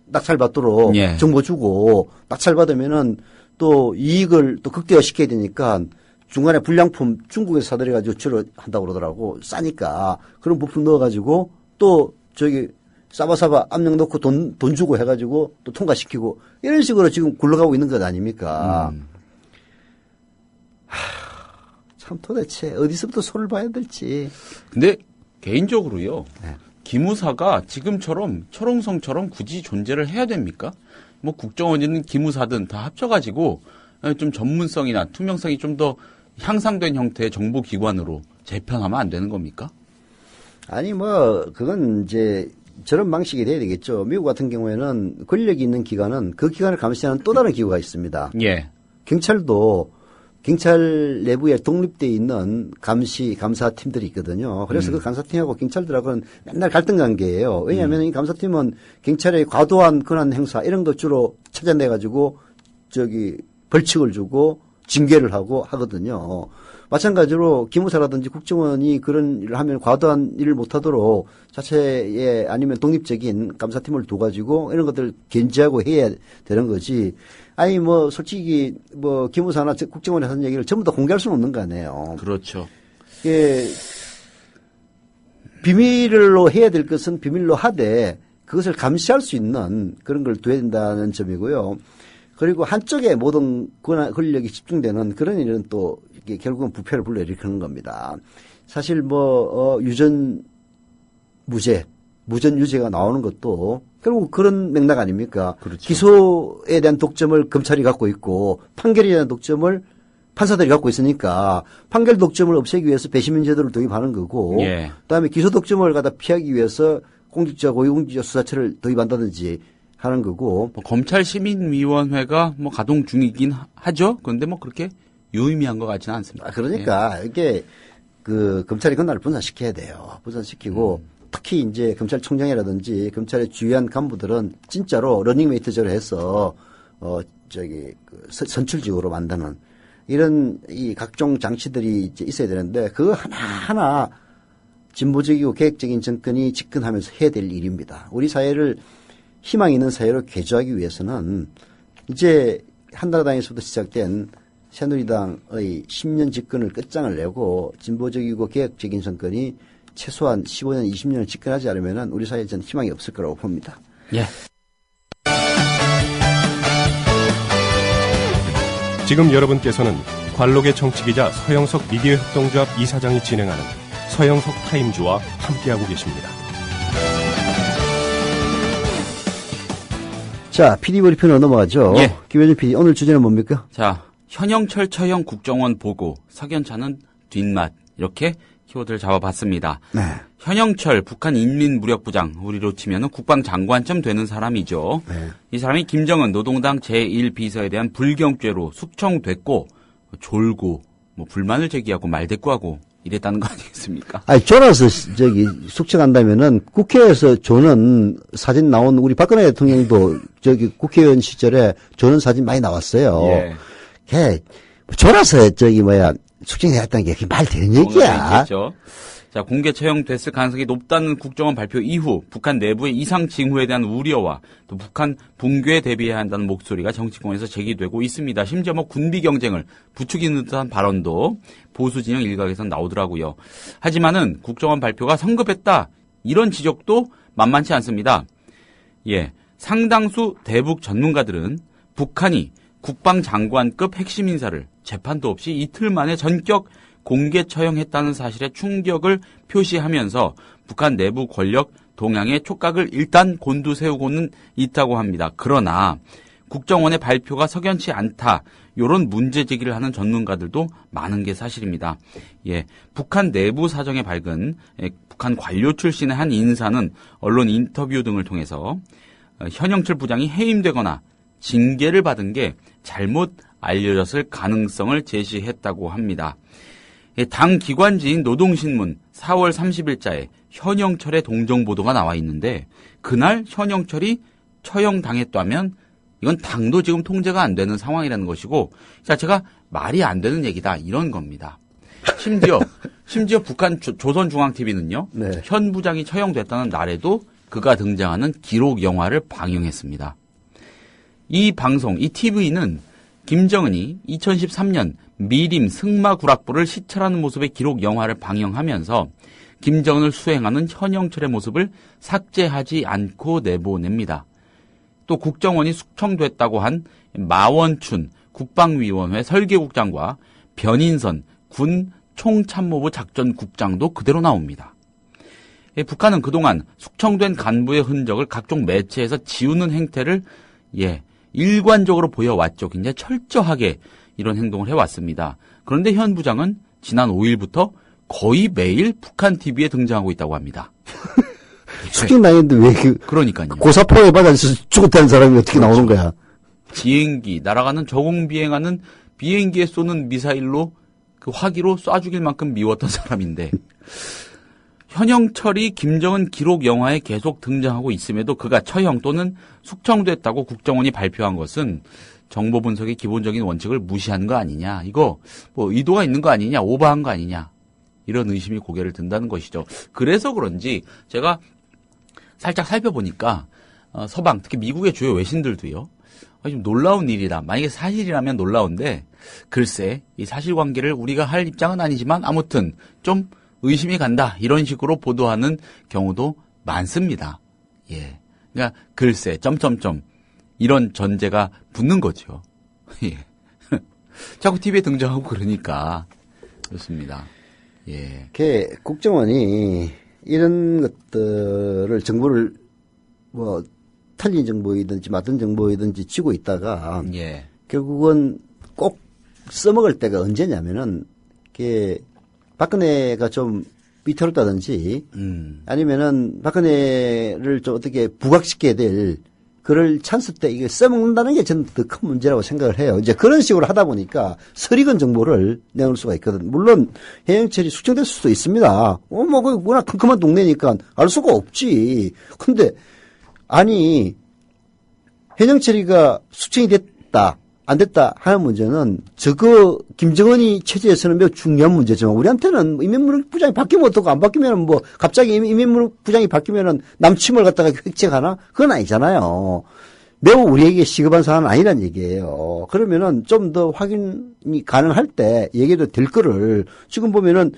낙찰 받도록 정보 주고 낙찰 받으면은 또 이익을 또 극대화 시켜야 되니까 중간에 불량품 중국에서 사들여가지고 주로 한다고 그러더라고. 싸니까. 그런 부품 넣어가지고 또 사바사바 압력 넣고 돈 주고 해가지고 또 통과시키고 이런 식으로 지금 굴러가고 있는 것 아닙니까? 참 도대체 어디서부터 손을 봐야 될지. 근데 개인적으로요. 기무사가 지금처럼 철옹성처럼 굳이 존재를 해야 됩니까? 국정원이든 기무사든 다 합쳐가지고 좀 전문성이나 투명성이 좀 더 향상된 형태의 정보기관으로 재편하면 안 되는 겁니까? 아니 그건 이제 저런 방식이 돼야 되겠죠. 미국 같은 경우에는 권력이 있는 기관은 그 기관을 감시하는 또 다른 기구가 있습니다. 예. 경찰도 경찰 내부에 독립되어 있는 감사팀들이 있거든요. 그래서 그 감사팀하고 경찰들하고는 맨날 갈등 관계예요. 왜냐하면 이 감사팀은 경찰의 과도한 권한 행사 이런 것 주로 찾아내가지고 벌칙을 주고 징계를 하고 하거든요. 마찬가지로 기무사라든지 국정원이 그런 일을 하면 과도한 일을 못하도록 자체의 아니면 독립적인 감사팀을 둬가지고 이런 것들 견제하고 해야 되는 거지. 아니 솔직히 기무사나 국정원에 하는 얘기를 전부 다 공개할 수는 없는 거 아니에요. 그렇죠. 비밀로 해야 될 것은 비밀로 하되 그것을 감시할 수 있는 그런 걸 둬야 된다는 점이고요. 그리고 한쪽에 모든 권력이 집중되는 그런 일은 또 이게 결국은 부패를 불러일으키는 겁니다. 사실 유전 유죄가 나오는 것도 결국 그런 맥락 아닙니까? 그렇죠. 기소에 대한 독점을 검찰이 갖고 있고 판결에 대한 독점을 판사들이 갖고 있으니까 판결 독점을 없애기 위해서 배심원 제도를 도입하는 거고 예. 그다음에 기소 독점을 갖다 피하기 위해서 공직자 고위공직자 수사처를 도입한다든지 하는 거고. 검찰시민위원회가 가동 중이긴 하죠. 그런데 그렇게 유의미한 것 같지는 않습니다. 그러니까 이게 검찰의 권한을 분산시켜야 돼요. 분산시키고 특히 이제 검찰총장이라든지 검찰의 주요한 간부들은 진짜로 러닝메이트제로 해서 선출직으로 만드는 이런 이 각종 장치들이 이제 있어야 되는데 그거 하나하나 진보적이고 계획적인 정권이 집권하면서 해야 될 일입니다. 우리 사회를 희망 있는 사회로 개조하기 위해서는 이제 한나라당에서부터 시작된 새누리당의 10년 집권을 끝장을 내고 진보적이고 개혁적인 정권이 최소한 15년, 20년을 집권하지 않으면 우리 사회에 저는 희망이 없을 거라고 봅니다. 예. 지금 여러분께서는 관록의 정치기자 서영석 미디어 협동조합 이사장이 진행하는 서영석 타임즈와 함께하고 계십니다. 자, PD 브리핑으로 넘어가죠. 예. 김현준 PD, 오늘 주제는 뭡니까? 자, 현영철 처형 국정원 보고 석연차는 뒷맛 이렇게 키워드를 잡아봤습니다. 네. 현영철 북한 인민무력부장 우리로 치면 국방장관쯤 되는 사람이죠. 네. 이 사람이 김정은 노동당 제1비서에 대한 불경죄로 숙청됐고 졸고 불만을 제기하고 말대꾸하고 이랬다는 거 아니겠습니까? 아니, 졸아서 숙청한다면은 국회에서 조는 사진 나온 우리 박근혜 대통령도 국회의원 시절에 조는 사진 많이 나왔어요. 예. 걔 졸아서 숙청해야 했다는 게 말 되는 얘기야. 자, 공개 처형됐을 가능성이 높다는 국정원 발표 이후 북한 내부의 이상 징후에 대한 우려와 또 북한 붕괴에 대비해야 한다는 목소리가 정치권에서 제기되고 있습니다. 심지어 군비 경쟁을 부추기는 듯한 발언도 보수 진영 일각에서 나오더라고요. 하지만은 국정원 발표가 성급했다 이런 지적도 만만치 않습니다. 예, 상당수 대북 전문가들은 북한이 국방장관급 핵심 인사를 재판도 없이 이틀 만에 전격 공개 처형했다는 사실에 충격을 표시하면서 북한 내부 권력 동향의 촉각을 일단 곤두세우고는 있다고 합니다. 그러나 국정원의 발표가 석연치 않다. 이런 문제 제기를 하는 전문가들도 많은 게 사실입니다. 예, 북한 내부 사정에 밝은 북한 관료 출신의 한 인사는 언론 인터뷰 등을 통해서 현영철 부장이 해임되거나 징계를 받은 게 잘못 알려졌을 가능성을 제시했다고 합니다. 당 기관지인 노동신문 4월 30일자에 현영철의 동정 보도가 나와 있는데 그날 현영철이 처형당했다면 이건 당도 지금 통제가 안 되는 상황이라는 것이고 자체가 말이 안 되는 얘기다 이런 겁니다. 심지어 북한 조선중앙TV는요. 네. 현 부장이 처형됐다는 날에도 그가 등장하는 기록 영화를 방영했습니다. 이 방송, 이 TV는 김정은이 2013년 미림 승마구락부를 시찰하는 모습의 기록 영화를 방영하면서 김정은을 수행하는 현영철의 모습을 삭제하지 않고 내보냅니다. 또 국정원이 숙청됐다고 한 마원춘 국방위원회 설계국장과 변인선 군 총참모부 작전국장도 그대로 나옵니다. 북한은 그동안 숙청된 간부의 흔적을 각종 매체에서 지우는 행태를 일관적으로 보여왔죠. 굉장히 철저하게 이런 행동을 해왔습니다. 그런데 현 부장은 지난 5일부터 거의 매일 북한 TV에 등장하고 있다고 합니다. 숙청당했는데 왜 그러니까요. 고사포에 받아서 죽었다는 사람이 어떻게 나오는 거야? 비행기, 날아가는 저공 비행하는 비행기에 쏘는 미사일로 그 화기로 쏴 죽일 만큼 미웠던 사람인데 현영철이 김정은 기록 영화에 계속 등장하고 있음에도 그가 처형 또는 숙청됐다고 국정원이 발표한 것은 정보 분석의 기본적인 원칙을 무시한 거 아니냐. 이거 뭐 의도가 있는 거 아니냐. 오버한 거 아니냐. 이런 의심이 고개를 든다는 것이죠. 그래서 그런지 제가 살짝 살펴보니까 서방 특히 미국의 주요 외신들도요. 좀 놀라운 일이다. 만약에 사실이라면 놀라운데 글쎄 이 사실관계를 우리가 할 입장은 아니지만 아무튼 좀 의심이 간다. 이런 식으로 보도하는 경우도 많습니다. 예. 그러니까 글쎄 점점점 이런 전제가 붙는 거죠. 예. 자꾸 TV에 등장하고 그러니까 그렇습니다. 예. 국정원이 이런 것들을 정보를 뭐 틀린 정보이든지 맞은 정보이든지 쥐고 있다가 예. 결국은 꼭 써먹을 때가 언제냐면은 박근혜가 좀 비틀었다든지 아니면은 박근혜를 좀 어떻게 부각시켜야 될 그럴 찬스 때 이게 써먹는다는 게 저는 더 큰 문제라고 생각을 해요. 이제 그런 식으로 하다 보니까 설익은 정보를 내놓을 수가 있거든. 물론 해영철이 숙청될 수도 있습니다. 뭐 워낙 큼큼한 동네니까 알 수가 없지. 근데 아니 해영철이가 숙청이 됐다 안 됐다 하는 문제는 저거 김정은이 체제에서는 매우 중요한 문제지만 우리한테는 임명무 부장이 바뀌면 어떡고 안 바뀌면 뭐 갑자기 임명무 부장이 바뀌면은 남침을 갖다가 획책하나? 그건 아니잖아요. 매우 우리에게 시급한 사안은 아니란 얘기예요. 그러면은 좀 더 확인이 가능할 때 얘기도 될 거를 지금 보면은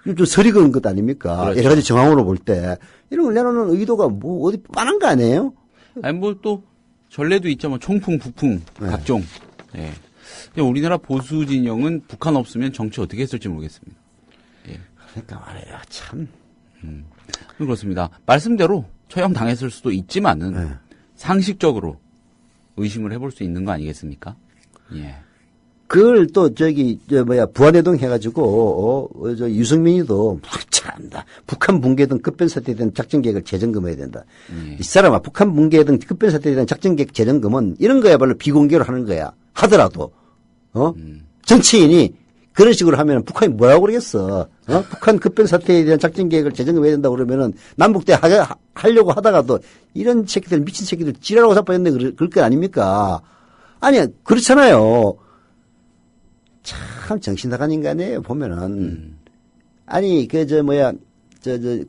좀 설익은 것 아닙니까? 그렇죠. 여러 가지 정황으로 볼 때 이런 걸 내놓는 의도가 뭐 어디 뻔한 거 아니에요? 아니 뭐 또 전례도 있죠. 뭐 총풍, 북풍 각종. 예. 근데 우리나라 보수 진영은 북한 없으면 정치 어떻게 했을지 모르겠습니다. 예. 그러니까 말이야 참. 그렇습니다. 말씀대로 처형 당했을 수도 있지만은 네. 상식적으로 의심을 해볼 수 있는 거 아니겠습니까? 예. 그걸 또 부안해동 해가지고 유승민이도 참다 북한 붕괴 등 급변사태에 대한 작전 계획을 재점검해야 된다. 예. 이 사람아 북한 붕괴 등 급변사태에 대한 작전 계획 재점검은 이런 거야말로 비공개로 하는 거야. 하더라도 정치인이 그런 식으로 하면 북한이 뭐라고 그러겠어? 북한 급변사태에 대한 작전 계획을 재점검해야 된다 그러면은 남북대 하려고 하다가도 이런 새끼들 미친 새끼들 지랄하고 자빠졌네 그럴 거 아닙니까? 아니 그렇잖아요. 참 정신 나간 인간이에요, 보면은. 아니,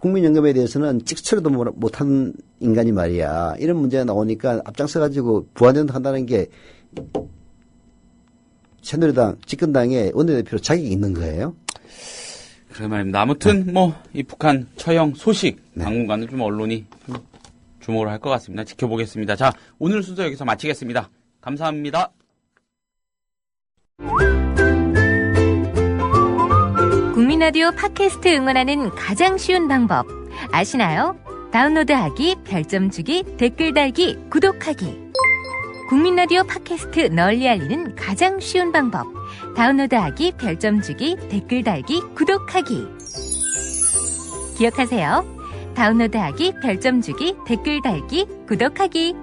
국민연금에 대해서는 찍처리도 못한 인간이 말이야. 이런 문제가 나오니까 앞장서가지고 부안해동 한다는 게 새누리당, 집권당의 원내대표로 자격이 있는 거예요? 그래 말입니다. 아무튼, 이 북한 처형 소식, 당분간은 좀 언론이 좀 주목을 할 것 같습니다. 지켜보겠습니다. 자, 오늘 순서 여기서 마치겠습니다. 감사합니다. 국민라디오 팟캐스트 응원하는 가장 쉬운 방법 아시나요? 다운로드하기, 별점 주기, 댓글 달기, 구독하기. 국민라디오 팟캐스트 널리 알리는 가장 쉬운 방법 다운로드하기, 별점 주기, 댓글 달기, 구독하기. 기억하세요. 다운로드하기, 별점 주기, 댓글 달기, 구독하기.